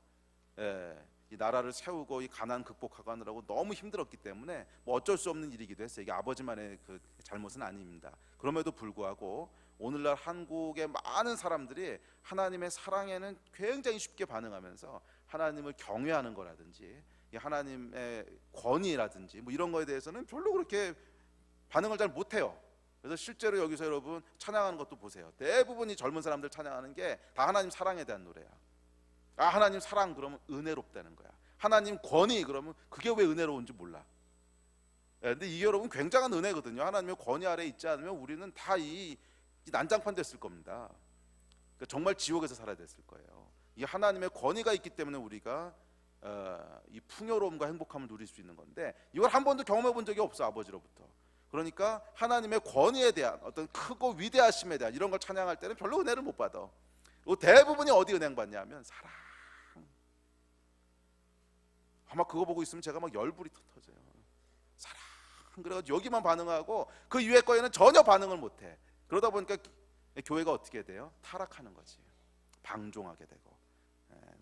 예, 이 나라를 세우고 이 가난 극복하느라고 너무 힘들었기 때문에 뭐 어쩔 수 없는 일이기도 했어요. 이게 아버지만의 그 잘못은 아닙니다. 그럼에도 불구하고 오늘날 한국의 많은 사람들이 하나님의 사랑에는 굉장히 쉽게 반응하면서 하나님을 경외하는 거라든지 이 하나님의 권위라든지 뭐 이런 거에 대해서는 별로 그렇게 반응을 잘 못해요. 그래서 실제로 여기서 여러분 찬양하는 것도 보세요. 대부분이 젊은 사람들 찬양하는 게 다 하나님 사랑에 대한 노래야. 아, 하나님 사랑 그러면 은혜롭다는 거야. 하나님 권위 그러면 그게 왜 은혜로운지 몰라. 근데 이게 여러분 굉장한 은혜거든요. 하나님의 권위 아래 있지 않으면 우리는 다 이 난장판 됐을 겁니다. 그러니까 정말 지옥에서 살아야 됐을 거예요. 이 하나님의 권위가 있기 때문에 우리가 이 풍요로움과 행복함을 누릴 수 있는 건데 이걸 한 번도 경험해 본 적이 없어, 아버지로부터. 그러니까 하나님의 권위에 대한 어떤 크고 위대하심에 대한 이런 걸 찬양할 때는 별로 은혜를 못 받아. 대부분이 어디 은혜 받냐면 사랑. 아마 그거 보고 있으면 제가 막 열불이 터져요. 사랑. 그래가지고 여기만 반응하고 그 이외의 거에는 전혀 반응을 못해. 그러다 보니까 교회가 어떻게 돼요? 타락하는 거지. 방종하게 되고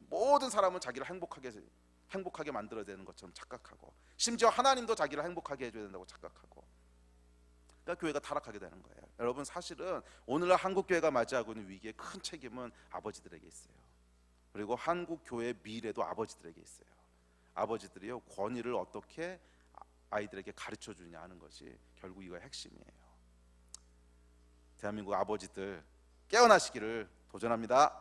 모든 사람은 자기를 행복하게 만들어야 되는 것처럼 착각하고 심지어 하나님도 자기를 행복하게 해줘야 된다고 착각하고 그러니까 교회가 타락하게 되는 거예요. 여러분 사실은 오늘날 한국 교회가 맞이하고 있는 위기의 큰 책임은 아버지들에게 있어요. 그리고 한국 교회의 미래도 아버지들에게 있어요. 아버지들이요 권위를 어떻게 아이들에게 가르쳐 주느냐 하는 것이 결국 이거의 핵심이에요. 대한민국 아버지들 깨어나시기를 도전합니다.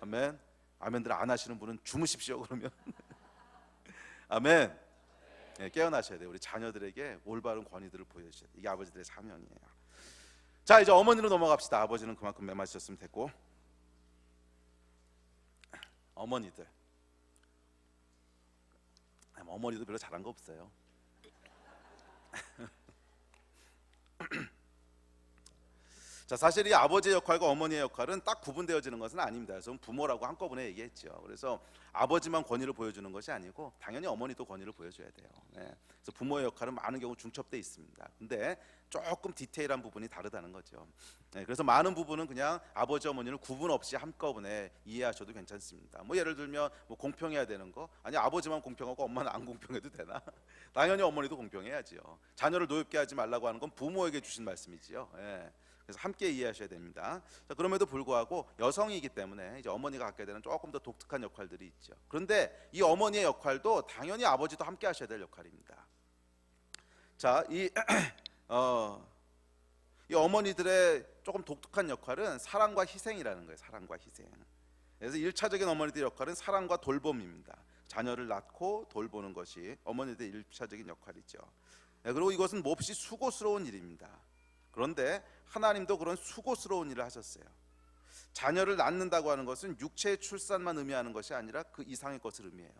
아멘. 아멘들 안 하시는 분은 주무십시오 그러면. 아멘. 네, 깨어나셔야 돼요. 우리 자녀들에게 올바른 권위들을 보여주셔야 돼요. 이게 아버지들의 사명이에요. 자, 이제 어머니로 넘어갑시다. 아버지는 그만큼 매맞으셨으면 됐고 어머니들 어머니도 별로 잘한 거 없어요. 자, 사실 이 아버지의 역할과 어머니의 역할은 딱 구분되어지는 것은 아닙니다. 그래서 부모라고 한꺼번에 얘기했죠. 그래서 아버지만 권위를 보여주는 것이 아니고 당연히 어머니도 권위를 보여줘야 돼요. 네. 그래서 부모의 역할은 많은 경우 중첩돼 있습니다. 근데 조금 디테일한 부분이 다르다는 거죠. 네. 그래서 많은 부분은 그냥 아버지 어머니를 구분 없이 한꺼번에 이해하셔도 괜찮습니다. 뭐 예를 들면 뭐 공평해야 되는 거, 아니 아버지만 공평하고 엄마는 안 공평해도 되나? 당연히 어머니도 공평해야지요. 자녀를 노엽게 하지 말라고 하는 건 부모에게 주신 말씀이지요. 네. 그래서 함께 이해하셔야 됩니다. 자, 그럼에도 불구하고 여성이기 때문에 이제 어머니가 갖게 되는 조금 더 독특한 역할들이 있죠. 그런데 이 어머니의 역할도 당연히 아버지도 함께 하셔야 될 역할입니다. 자, 이 어머니들의 조금 독특한 역할은 사랑과 희생이라는 거예요. 사랑과 희생. 그래서 1차적인 어머니들의 역할은 사랑과 돌봄입니다. 자녀를 낳고 돌보는 것이 어머니들의 1차적인 역할이죠. 그리고 이것은 몹시 수고스러운 일입니다. 그런데 하나님도 그런 수고스러운 일을 하셨어요. 자녀를 낳는다고 하는 것은 육체의 출산만 의미하는 것이 아니라 그 이상의 것을 의미해요.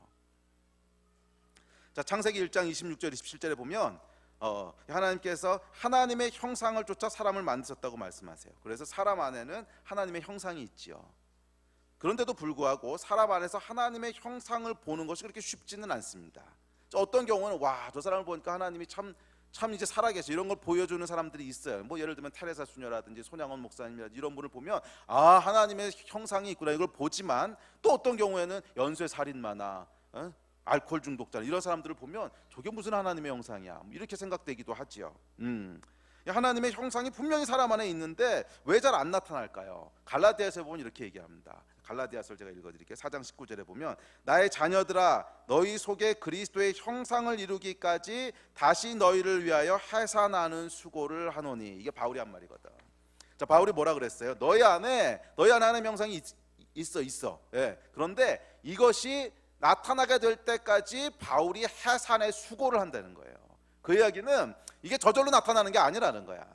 자, 창세기 1장 26절 27절에 보면 하나님께서 하나님의 형상을 쫓아 사람을 만드셨다고 말씀하세요. 그래서 사람 안에는 하나님의 형상이 있지요. 그런데도 불구하고 사람 안에서 하나님의 형상을 보는 것이 그렇게 쉽지는 않습니다. 어떤 경우는 와, 저 사람을 보니까 하나님이 참 이제 살아계셔 이런 걸 보여주는 사람들이 있어요. 뭐 예를 들면 테레사 수녀라든지 손양원 목사님이라든지 이런 분을 보면 아, 하나님의 형상이 있구나 이걸 보지만 또 어떤 경우에는 연쇄 살인마나 알코올 중독자 이런 사람들을 보면 저게 무슨 하나님의 형상이야 이렇게 생각되기도 하지요. 하나님의 형상이 분명히 사람 안에 있는데 왜 잘 안 나타날까요? 갈라디아서에 보면 이렇게 얘기합니다. 갈라디아서를 제가 읽어드릴게요. 4장 19절에 보면 나의 자녀들아 너희 속에 그리스도의 형상을 이루기까지 다시 너희를 위하여 해산하는 수고를 하노니 이게 바울이 한 말이거든. 자, 바울이 뭐라 그랬어요? 너희 안에 하나님의 형상이 있어. 예. 그런데 이것이 나타나게 될 때까지 바울이 해산의 수고를 한다는 거예요. 그 이야기는 이게 저절로 나타나는 게 아니라는 거야.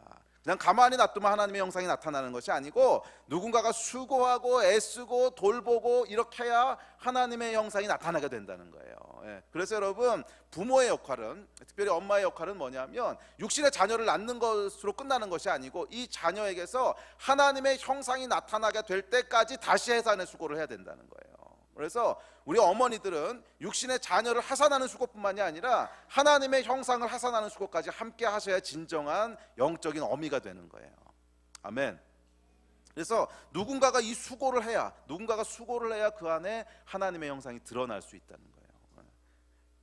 그냥 가만히 놔두면 하나님의 형상이 나타나는 것이 아니고 누군가가 수고하고 애쓰고 돌보고 이렇게 해야 하나님의 형상이 나타나게 된다는 거예요. 예. 그래서 여러분 부모의 역할은 특별히 엄마의 역할은 뭐냐면 육신의 자녀를 낳는 것으로 끝나는 것이 아니고 이 자녀에게서 하나님의 형상이 나타나게 될 때까지 다시 해산의 수고를 해야 된다는 거예요. 그래서 우리 어머니들은 육신의 자녀를 하산하는 수고뿐만이 아니라 하나님의 형상을 하산하는 수고까지 함께 하셔야 진정한 영적인 어미가 되는 거예요. 아멘. 그래서 누군가가 이 수고를 해야, 누군가가 수고를 해야 그 안에 하나님의 형상이 드러날 수 있다는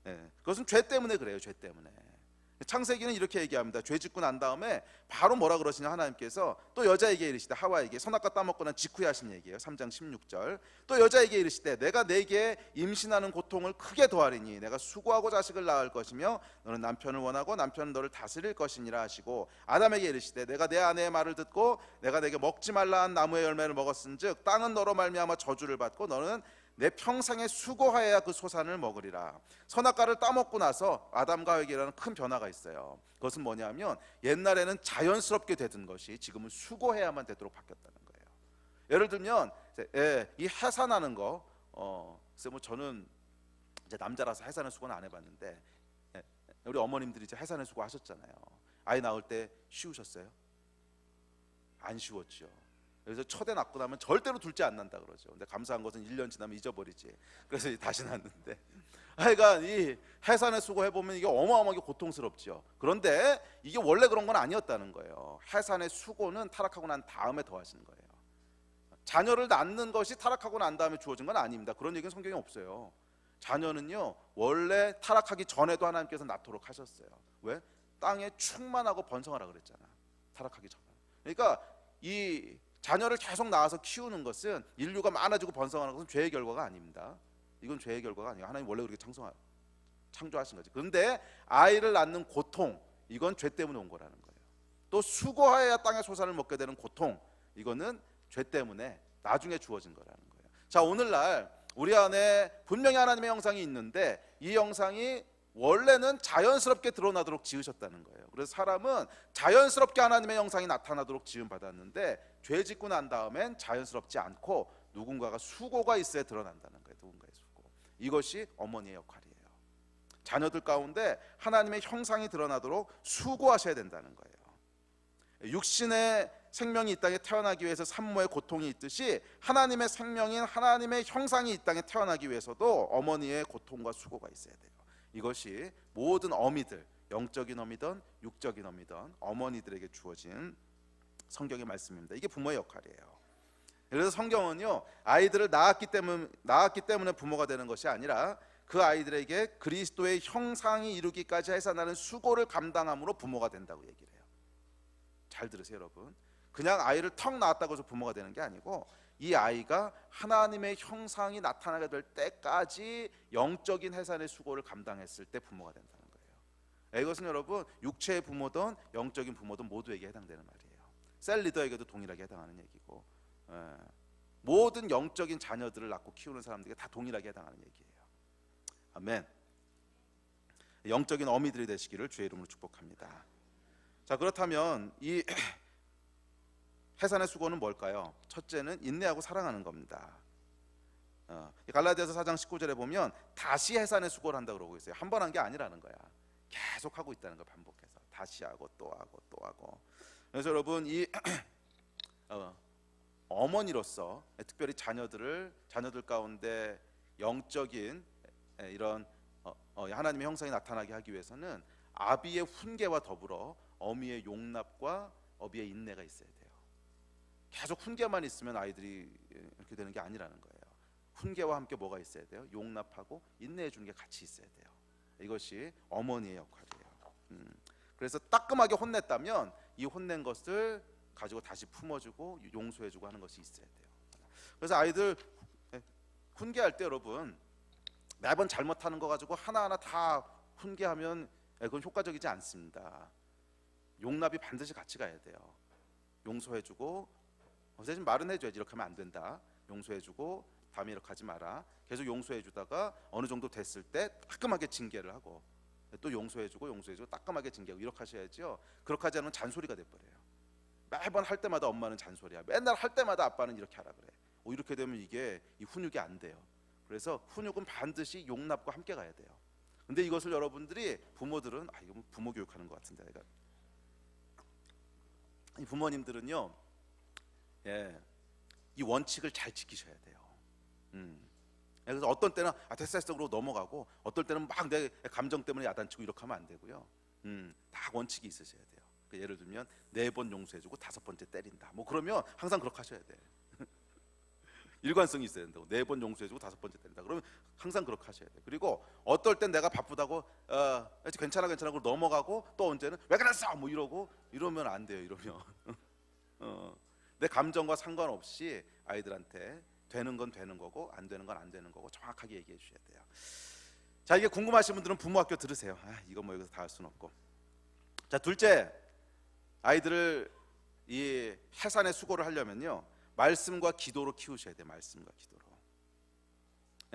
거예요. 그것은 죄 때문에 그래요. 죄 때문에. 창세기는 이렇게 얘기합니다. 죄 짓고 난 다음에 바로 뭐라 그러시냐, 하나님께서 또 여자에게 이르시되, 하와에게 선악과 따먹고 난 직후에 하신 얘기예요. 3장 16절. 또 여자에게 이르시되, 내가 네게 임신하는 고통을 크게 더하리니 내가 수고하고 자식을 낳을 것이며 너는 남편을 원하고 남편은 너를 다스릴 것이니라 하시고, 아담에게 이르시되, 내가 내 아내의 말을 듣고 내가 내게 먹지 말라 한 나무의 열매를 먹었은즉 땅은 너로 말미암아 저주를 받고 너는 내 평생에 수고하여야 그 소산을 먹으리라. 선악과를 따먹고 나서 아담과 하와에게라는 큰 변화가 있어요. 그것은 뭐냐면 옛날에는 자연스럽게 되던 것이 지금은 수고해야만 되도록 바뀌었다는 거예요. 예를 들면 이 해산하는 거, 글쎄 뭐 저는 이제 남자라서 해산의 수고는 안 해봤는데, 우리 어머님들이 이제 해산의 수고 하셨잖아요. 아이 낳을 때 쉬우셨어요? 안 쉬웠죠. 그래서 첫애 낳고 나면 절대로 둘째 안 난다 그러죠. 근데 감사한 것은 1년 지나면 잊어버리지. 그래서 다시 낳는데, 하여간 이 해산의 수고 해보면 이게 어마어마하게 고통스럽죠. 그런데 이게 원래 그런 건 아니었다는 거예요. 해산의 수고는 타락하고 난 다음에 더하시는 거예요. 자녀를 낳는 것이 타락하고 난 다음에 주어진 건 아닙니다. 그런 얘기는 성경에 없어요. 자녀는요 원래 타락하기 전에도 하나님께서 낳도록 하셨어요. 왜? 땅에 충만하고 번성하라 그랬잖아, 타락하기 전에. 그러니까 이 자녀를 계속 낳아서 키우는 것은, 인류가 많아지고 번성하는 것은 죄의 결과가 아닙니다. 이건 죄의 결과가 아니에요. 하나님 원래 그렇게 창조하신 거지. 그런데 아이를 낳는 고통, 이건 죄 때문에 온 거라는 거예요. 또 수고하여야 땅의 소산을 먹게 되는 고통, 이거는 죄 때문에 나중에 주어진 거라는 거예요. 자, 오늘날 우리 안에 분명히 하나님의 형상이 있는데 이 형상이 원래는 자연스럽게 드러나도록 지으셨다는 거예요. 그래서 사람은 자연스럽게 하나님의 형상이 나타나도록 지음 받았는데, 죄 짓고 난 다음엔 자연스럽지 않고 누군가가 수고가 있어야 드러난다는 거예요. 누군가의 수고. 이것이 어머니의 역할이에요. 자녀들 가운데 하나님의 형상이 드러나도록 수고하셔야 된다는 거예요. 육신의 생명이 이 땅에 태어나기 위해서 산모의 고통이 있듯이 하나님의 생명인 하나님의 형상이 이 땅에 태어나기 위해서도 어머니의 고통과 수고가 있어야 돼요. 이것이 모든 어미들, 영적인 어미든 육적인 어미든 어머니들에게 주어진 성경의 말씀입니다. 이게 부모의 역할이에요. 그래서 성경은요 아이들을 낳았기 때문에 부모가 되는 것이 아니라 그 아이들에게 그리스도의 형상이 이루기까지 해서 나는 수고를 감당함으로 부모가 된다고 얘기를 해요. 잘 들으세요 여러분. 그냥 아이를 턱 낳았다고 해서 부모가 되는 게 아니고, 이 아이가 하나님의 형상이 나타나게 될 때까지 영적인 해산의 수고를 감당했을 때 부모가 된다는 거예요. 이것은 여러분 육체의 부모든 영적인 부모든 모두에게 해당되는 말이에요. 셀 리더에게도 동일하게 해당하는 얘기고, 모든 영적인 자녀들을 낳고 키우는 사람들에게 다 동일하게 해당하는 얘기예요. 아멘. 영적인 어미들이 되시기를 주의 이름으로 축복합니다. 자, 그렇다면 이 해산의 수고는 뭘까요? 첫째는 인내하고 사랑하는 겁니다. 갈라디아서 4장 19절에 보면 다시 해산의 수고를 한다고 그러고 있어요. 한 번 한 게 아니라는 거야. 계속 하고 있다는 거, 반복해서 다시 하고 또 하고 또 하고. 그래서 여러분 이 어머니로서 특별히 자녀들 가운데 영적인 이런 하나님의 형상이 나타나게 하기 위해서는 아비의 훈계와 더불어 어미의 용납과 어미의 인내가 있어야 돼요. 계속 훈계만 있으면 아이들이 이렇게 되는 게 아니라는 거예요. 훈계와 함께 뭐가 있어야 돼요? 용납하고 인내해 주는 게 같이 있어야 돼요. 이것이 어머니의 역할이에요. 그래서 따끔하게 혼냈다면 이 혼낸 것을 가지고 다시 품어주고 용서해주고 하는 것이 있어야 돼요. 그래서 아이들 훈계할 때 여러분 매번 잘못하는 거 가지고 하나하나 다 훈계하면 그건 효과적이지 않습니다. 용납이 반드시 같이 가야 돼요. 용서해주고, 대신 말은 해줘야지. 이렇게 하면 안 된다. 용서해주고 다음에 이렇게 하지 마라. 계속 용서해주다가 어느 정도 됐을 때 따끔하게 징계를 하고, 또 용서해주고 따끔하게 징계하고, 이렇게 하셔야죠. 그렇게 하지 않으면 잔소리가 돼버려요. 매번 할 때마다 엄마는 잔소리야. 맨날 할 때마다 아빠는 이렇게 하라 그래. 이렇게 되면 이게 이 훈육이 안 돼요. 그래서 훈육은 반드시 용납과 함께 가야 돼요. 근데 이것을 여러분들이 부모들은 이거 부모 교육하는 것 같은데, 이 부모님들은요 이 원칙을 잘 지키셔야 돼요. 그래서 어떤 때는 됐어 그러고 넘어가고, 어떨 때는 막 내 감정 때문에 야단치고 이렇게 하면 안 되고요. 다 원칙이 있으셔야 돼요. 예를 들면 4번 용서해주고 5번째 때린다. 뭐 그러면 항상 그렇게 하셔야 돼. 일관성이 있어야 된다고. 4번 용서해주고 5번째 때린다. 그러면 항상 그렇게 하셔야 돼. 그리고 어떨 땐 내가 바쁘다고 괜찮아 그러고 넘어가고, 또 언제는 왜 그랬어 뭐 이러면 안 돼요. 이러면 내 감정과 상관없이 아이들한테 되는 건 되는 거고 안 되는 건 안 되는 거고 정확하게 얘기해 주셔야 돼요. 자, 이게 궁금하신 분들은 부모 학교 들으세요. 이거 뭐 여기서 다 할 수는 없고. 자, 둘째, 아이들을 이 해산의 수고를 하려면요, 말씀과 기도로 키우셔야 돼요. 말씀과 기도로.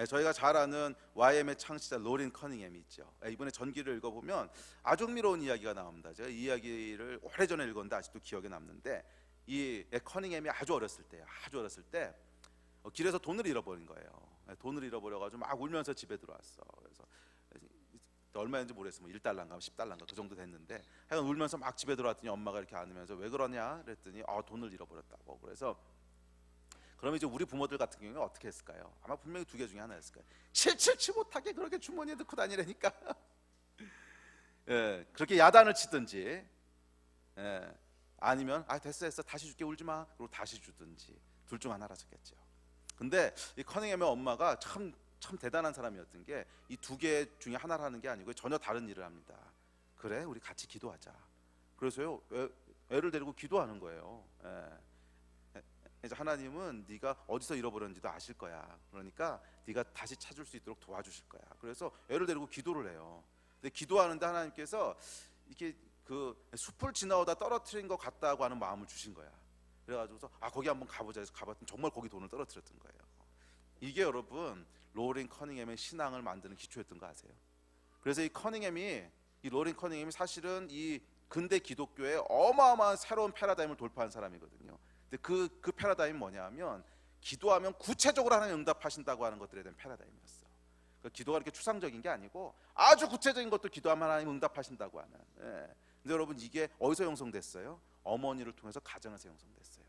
저희가 잘 아는 YM의 창시자 로린 커닝햄이 있죠. 이번에 전기를 읽어보면 아주 흥미로운 이야기가 나옵니다. 제가 이 이야기를 오래전에 읽었는데 아직도 기억에 남는데, 이 커닝햄이 아주 어렸을 때 길에서 돈을 잃어버린 거예요. 돈을 잃어버려가지고 막 울면서 집에 들어왔어. 그래서 얼마였는지 모르겠어. 뭐 1달러인가 10달러인가 그 정도 됐는데, 하여간 울면서 막 집에 들어왔더니 엄마가 이렇게 안으면서 왜 그러냐 그랬더니 돈을 잃어버렸다고. 그래서 그러면 이제 우리 부모들 같은 경우는 어떻게 했을까요? 아마 분명히 2개 중에 하나였을 거예요. 칠칠치 못하게 그렇게 주머니에 넣고 다니라니까. 그렇게 야단을 치든지, 아니면 됐어 다시 줄게 울지 마 그리고 다시 주든지, 둘 중 하나라셨겠죠. 근데 이 커닝햄의 엄마가 참 대단한 사람이었던 게, 이 2개 중에 하나를 하는 게 아니고 전혀 다른 일을 합니다. 그래, 우리 같이 기도하자. 그래서요, 애를 데리고 기도하는 거예요. 이제 하나님은 네가 어디서 잃어버렸는지도 아실 거야. 그러니까 네가 다시 찾을 수 있도록 도와주실 거야. 그래서 애를 데리고 기도를 해요. 근데 기도하는데 하나님께서 이렇게 그 숲을 지나오다 떨어뜨린 것 같다고 하는 마음을 주신 거야. 그래가지고서 거기 한번 가보자 해서 가봤더니 정말 거기 돈을 떨어뜨렸던 거예요. 이게 여러분 로린 커닝햄의 신앙을 만드는 기초였던 거 아세요? 그래서 이 로린 커닝햄이 사실은 이 근대 기독교의 어마어마한 새로운 패러다임을 돌파한 사람이거든요. 근데 그 패러다임이 뭐냐면, 기도하면 구체적으로 하나님 응답하신다고 하는 것들에 대한 패러다임이었어. 그러니까 기도가 이렇게 추상적인 게 아니고 아주 구체적인 것도 기도하면 하나님 응답하신다고 하는. 근데 여러분 이게 어디서 형성됐어요? 어머니를 통해서 가정에서 형성됐어요.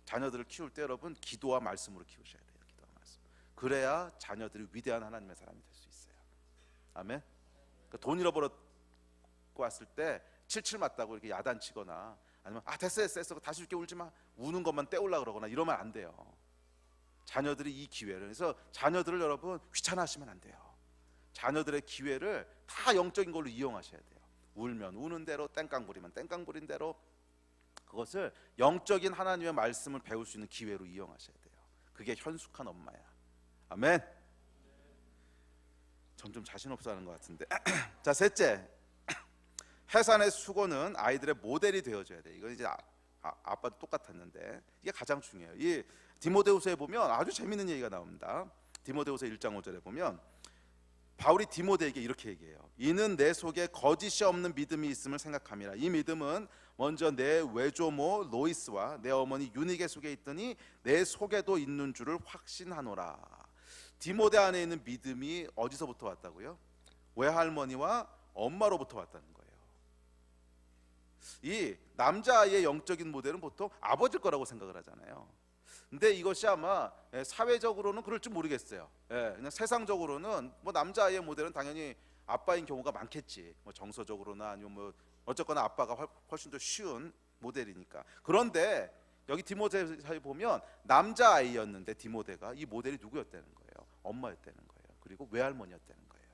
자녀들을 키울 때 여러분 기도와 말씀으로 키우셔야 돼요. 기도와 말씀. 그래야 자녀들이 위대한 하나님의 사람이 될 수 있어요. 아멘. 그러니까 돈 잃어버렸고 왔을 때 칠칠 맞다고 이렇게 야단치거나, 아니면 됐어 다시 줄게 울지 마 우는 것만 떼우려 그러거나 이러면 안 돼요. 자녀들이 이 기회를, 그래서 자녀들을 여러분 귀찮아하시면 안 돼요. 자녀들의 기회를 다 영적인 걸로 이용하셔야 돼요. 울면 우는 대로, 땡깡 부리면 땡깡 부린 대로, 그것을 영적인 하나님의 말씀을 배울 수 있는 기회로 이용하셔야 돼요. 그게 현숙한 엄마야. 아멘. 점점 자신 없어 하는 것 같은데. 자, 셋째, 해산의 수고는 아이들의 모델이 되어줘야 돼. 이건 이제 아빠도 똑같았는데 이게 가장 중요해요. 이 디모데후서에 보면 아주 재밌는 얘기가 나옵니다. 디모데후서 1장 5절에 보면 바울이 디모데에게 이렇게 얘기해요. 이는 내 속에 거짓이 없는 믿음이 있음을 생각함이라. 이 믿음은 먼저 내 외조모 로이스와 내 어머니 유니게 속에 있더니 내 속에도 있는 줄을 확신하노라. 디모데 안에 있는 믿음이 어디서부터 왔다고요? 외할머니와 엄마로부터 왔다는 거예요. 이 남자아이의 영적인 모델은 보통 아버지일 거라고 생각을 하잖아요. 근데 이것이 아마 사회적으로는 그럴지 모르겠어요. 그냥 세상적으로는 뭐 남자아이의 모델은 당연히 아빠인 경우가 많겠지. 뭐 정서적으로나 아니면 뭐 어쨌거나 아빠가 훨씬 더 쉬운 모델이니까. 그런데 여기 디모데서에 보면 남자아이였는데 디모데가 이 모델이 누구였다는 거예요? 엄마였다는 거예요. 그리고 외할머니였다는 거예요.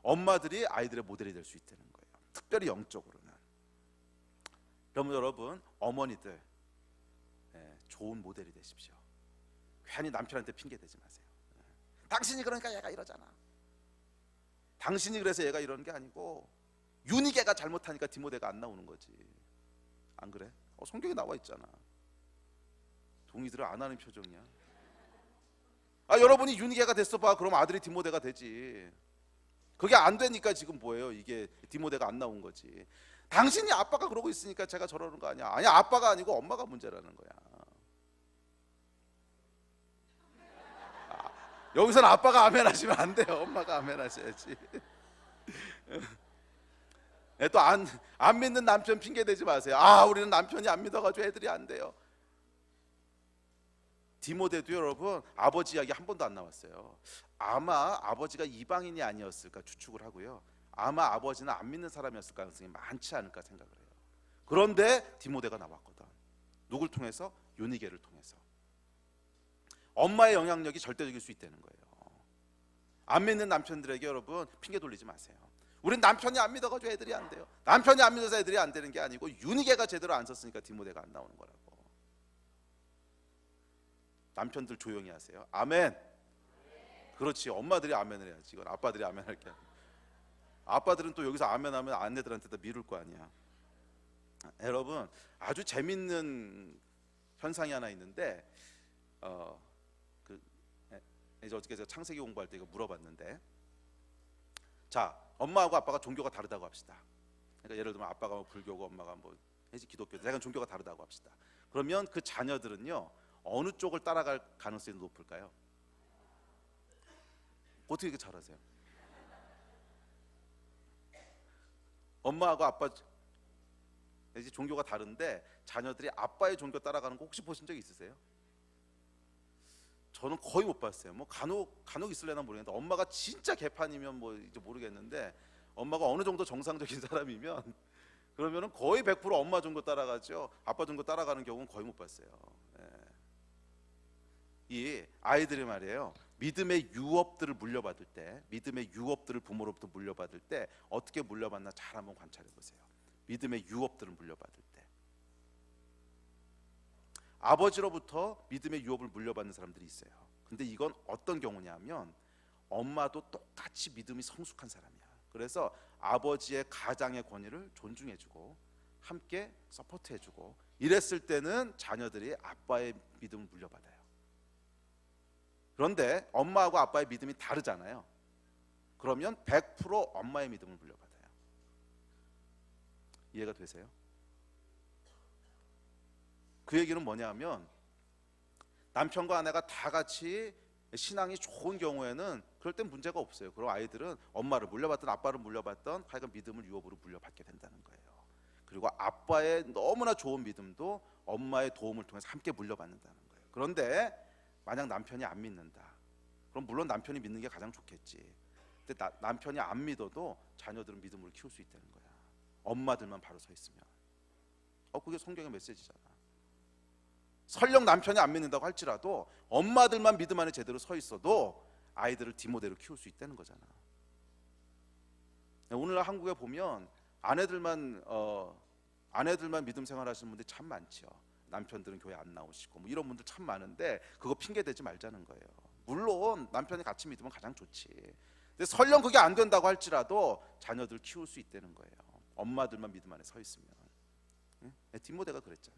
엄마들이 아이들의 모델이 될 수 있다는 거예요. 특별히 영적으로는. 그러면 여러분 어머니들 좋은 모델이 되십시오. 괜히 남편한테 핑계 대지 마세요. 당신이 그러니까 얘가 이러잖아. 당신이 그래서 얘가 이러는 게 아니고 유니게가 잘못하니까 디모데가 안 나오는 거지. 안 그래? 성경에 나와 있잖아. 동의들을 안 하는 표정이야. 여러분이 유니게가 됐어 봐. 그럼 아들이 디모데가 되지. 그게 안 되니까 지금 뭐예요? 이게 디모데가 안 나온 거지. 당신이 아빠가 그러고 있으니까 제가 저러는 거 아니야. 아니, 아빠가 아니고 엄마가 문제라는 거야. 여기서는 아빠가 아멘 하시면 안 돼요. 엄마가 아멘 하셔야지. 또 안 믿는 남편 핑계 대지 마세요. 우리는 남편이 안 믿어가지고 애들이 안 돼요. 디모데도 여러분 아버지 이야기 한 번도 안 나왔어요. 아마 아버지가 이방인이 아니었을까 추측을 하고요. 아마 아버지는 안 믿는 사람이었을 가능성이 많지 않을까 생각을 해요. 그런데 디모데가 나왔거든. 누굴 통해서? 유니게를 통해서. 엄마의 영향력이 절대적일 수 있다는 거예요. 안 믿는 남편들에게 여러분 핑계 돌리지 마세요. 우린 남편이 안 믿어가지고 애들이 안 돼요. 남편이 안 믿어서 애들이 안 되는 게 아니고 유니게가 제대로 안 썼으니까 디모데가 안 나오는 거라고. 남편들 조용히 하세요. 아멘. 그렇지. 엄마들이 아멘을 해야지. 이건 아빠들이 아멘 할 게 아니야. 아빠들은 또 여기서 아멘하면 아내들한테다 미룰 거 아니야. 여러분 아주 재밌는 현상이 하나 있는데 이제 어저께 제가 창세기 공부할 때 이거 물어봤는데, 자 엄마하고 아빠가 종교가 다르다고 합시다. 그러니까 예를 들면 아빠가 뭐 불교고 엄마가 뭐 기독교, 내가 종교가 다르다고 합시다. 그러면 그 자녀들은요 어느 쪽을 따라갈 가능성이 높을까요? 어떻게 이렇게 잘하세요? 엄마하고 아빠 이제 종교가 다른데 자녀들이 아빠의 종교 따라가는 거 혹시 보신 적 있으세요? 저는 거의 못 봤어요. 뭐 간혹 있을래나 모르겠는데, 엄마가 진짜 개판이면 뭐 이제 모르겠는데, 엄마가 어느 정도 정상적인 사람이면 그러면은 거의 100% 엄마 종교 따라가죠. 아빠 종교 따라가는 경우는 거의 못 봤어요. 이 아이들이 말이에요, 믿음의 유업들을 물려받을 때, 믿음의 유업들을 부모로부터 물려받을 때 어떻게 물려받나 잘 한번 관찰해 보세요. 믿음의 유업들을 물려받을 때 아버지로부터 믿음의 유업을 물려받는 사람들이 있어요. 근데 이건 어떤 경우냐면 엄마도 똑같이 믿음이 성숙한 사람이야. 그래서 아버지의 가장의 권위를 존중해주고 함께 서포트해주고 이랬을 때는 자녀들이 아빠의 믿음을 물려받아요. 그런데 엄마하고 아빠의 믿음이 다르잖아요. 그러면 100% 엄마의 믿음을 물려받아요. 이해가 되세요? 그 얘기는 뭐냐면 남편과 아내가 다 같이 신앙이 좋은 경우에는 그럴 땐 문제가 없어요. 그럼 아이들은 엄마를 물려받던 아빠를 물려받던 하여간 믿음을 유업으로 물려받게 된다는 거예요. 그리고 아빠의 너무나 좋은 믿음도 엄마의 도움을 통해서 함께 물려받는다는 거예요. 그런데 만약 남편이 안 믿는다, 그럼 물론 남편이 믿는 게 가장 좋겠지. 근데 남편이 안 믿어도 자녀들은 믿음으로 키울 수 있다는 거야. 엄마들만 바로 서 있으면. 그게 성경의 메시지잖아. 설령 남편이 안 믿는다고 할지라도 엄마들만 믿음 안에 제대로 서 있어도 아이들을 디모데로 키울 수 있다는 거잖아. 오늘날 한국에 보면 아내들만 믿음 생활하시는 분들이 참 많죠. 남편들은 교회 안 나오시고 뭐 이런 분들 참 많은데 그거 핑계 대지 말자는 거예요. 물론 남편이 같이 믿으면 가장 좋지. 근데 설령 그게 안 된다고 할지라도 자녀들 키울 수 있다는 거예요. 엄마들만 믿음 안에 서 있으면. 디모데가 그랬잖아.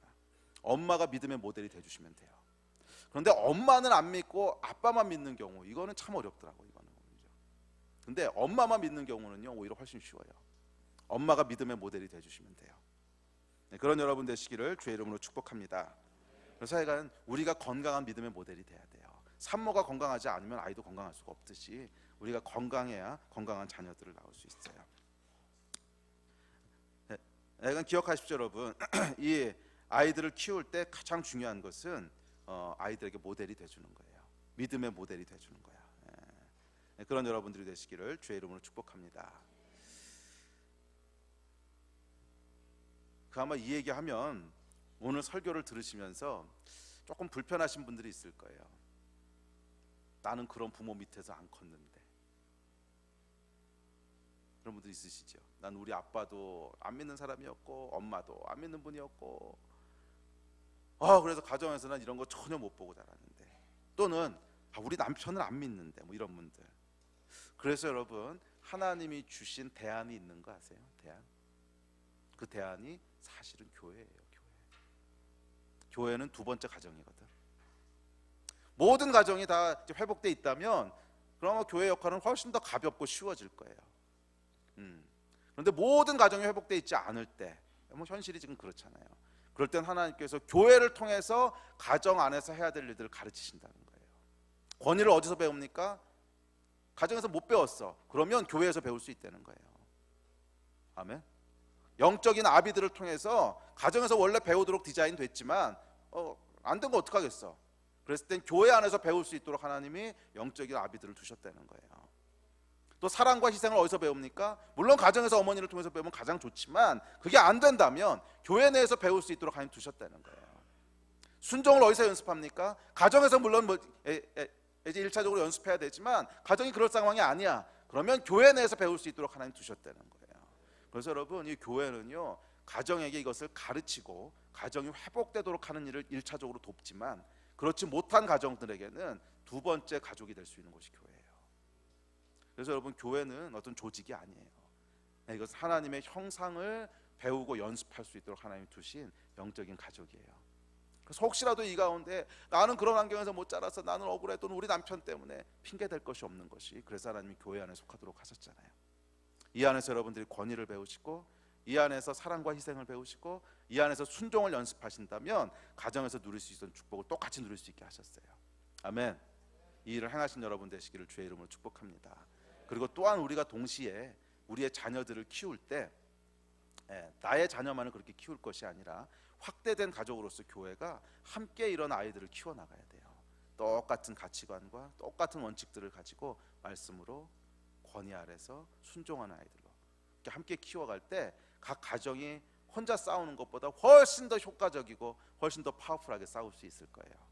엄마가 믿음의 모델이 돼주시면 돼요. 그런데 엄마는 안 믿고 아빠만 믿는 경우, 이거는 참 어렵더라고. 이거는. 근데 엄마만 믿는 경우는요 오히려 훨씬 쉬워요. 엄마가 믿음의 모델이 돼주시면 돼요. 그런 여러분 되시기를 주의 이름으로 축복합니다. 그래서 하여간 우리가 건강한 믿음의 모델이 돼야 돼요. 산모가 건강하지 않으면 아이도 건강할 수가 없듯이 우리가 건강해야 건강한 자녀들을 낳을 수 있어요. 이건 기억하십시오 여러분. 이 아이들을 키울 때 가장 중요한 것은 아이들에게 모델이 돼주는 거예요. 믿음의 모델이 돼주는 거야. 그런 여러분들이 되시기를 주의 이름으로 축복합니다. 아마 이 얘기하면 오늘 설교를 들으시면서 조금 불편하신 분들이 있을 거예요. 나는 그런 부모 밑에서 안 컸는데. 그런 분들 있으시죠. 난 우리 아빠도 안 믿는 사람이었고 엄마도 안 믿는 분이었고 그래서 가정에서 난 이런 거 전혀 못 보고 자랐는데, 또는 우리 남편은 안 믿는데 뭐 이런 분들. 그래서 여러분 하나님이 주신 대안이 있는 거 아세요? 대안. 그 대안이 사실은 교회예요. 교회는 두 번째 가정이거든. 모든 가정이 다 회복돼 있다면 그러면 교회 역할은 훨씬 더 가볍고 쉬워질 거예요. 그런데 모든 가정이 회복돼 있지 않을 때, 뭐 현실이 지금 그렇잖아요. 그럴 땐 하나님께서 교회를 통해서 가정 안에서 해야 될 일들을 가르치신다는 거예요. 권위를 어디서 배웁니까? 가정에서 못 배웠어. 그러면 교회에서 배울 수 있다는 거예요. 아멘. 영적인 아비들을 통해서 가정에서 원래 배우도록 디자인 됐지만 안 된 거 어떡하겠어. 그랬을 땐 교회 안에서 배울 수 있도록 하나님이 영적인 아비들을 두셨다는 거예요. 또 사랑과 희생을 어디서 배웁니까? 물론 가정에서 어머니를 통해서 배우면 가장 좋지만 그게 안 된다면 교회 내에서 배울 수 있도록 하나님 두셨다는 거예요. 순종을 어디서 연습합니까? 가정에서 물론 이제 1차적으로 연습해야 되지만 가정이 그럴 상황이 아니야. 그러면 교회 내에서 배울 수 있도록 하나님 두셨다는 거예요. 그래서 여러분, 이 교회는요, 가정에게 이것을 가르치고 가정이 회복되도록 하는 일을 1차적으로 돕지만 그렇지 못한 가정들에게는 두 번째 가족이 될 수 있는 곳이 교회예요. 그래서 여러분, 교회는 어떤 조직이 아니에요. 이것은 하나님의 형상을 배우고 연습할 수 있도록 하나님이 두신 영적인 가족이에요. 그래서 혹시라도 이 가운데 나는 그런 환경에서 못 자라서 나는 억울해, 또는 우리 남편 때문에 핑계 댈 것이 없는 것이, 그래서 하나님이 교회 안에 속하도록 하셨잖아요. 이 안에서 여러분들이 권위를 배우시고 이 안에서 사랑과 희생을 배우시고 이 안에서 순종을 연습하신다면 가정에서 누릴 수 있던 축복을 똑같이 누릴 수 있게 하셨어요. 아멘. 이 일을 행하신 여러분 되시기를 주의 이름으로 축복합니다. 그리고 또한 우리가 동시에 우리의 자녀들을 키울 때 나의 자녀만을 그렇게 키울 것이 아니라 확대된 가족으로서 교회가 함께 이런 아이들을 키워나가야 돼요. 똑같은 가치관과 똑같은 원칙들을 가지고 말씀으로 권위 아래서 순종하는 아이들로 이렇게 함께 키워갈 때 각 가정이 혼자 싸우는 것보다 훨씬 더 효과적이고 훨씬 더 파워풀하게 싸울 수 있을 거예요.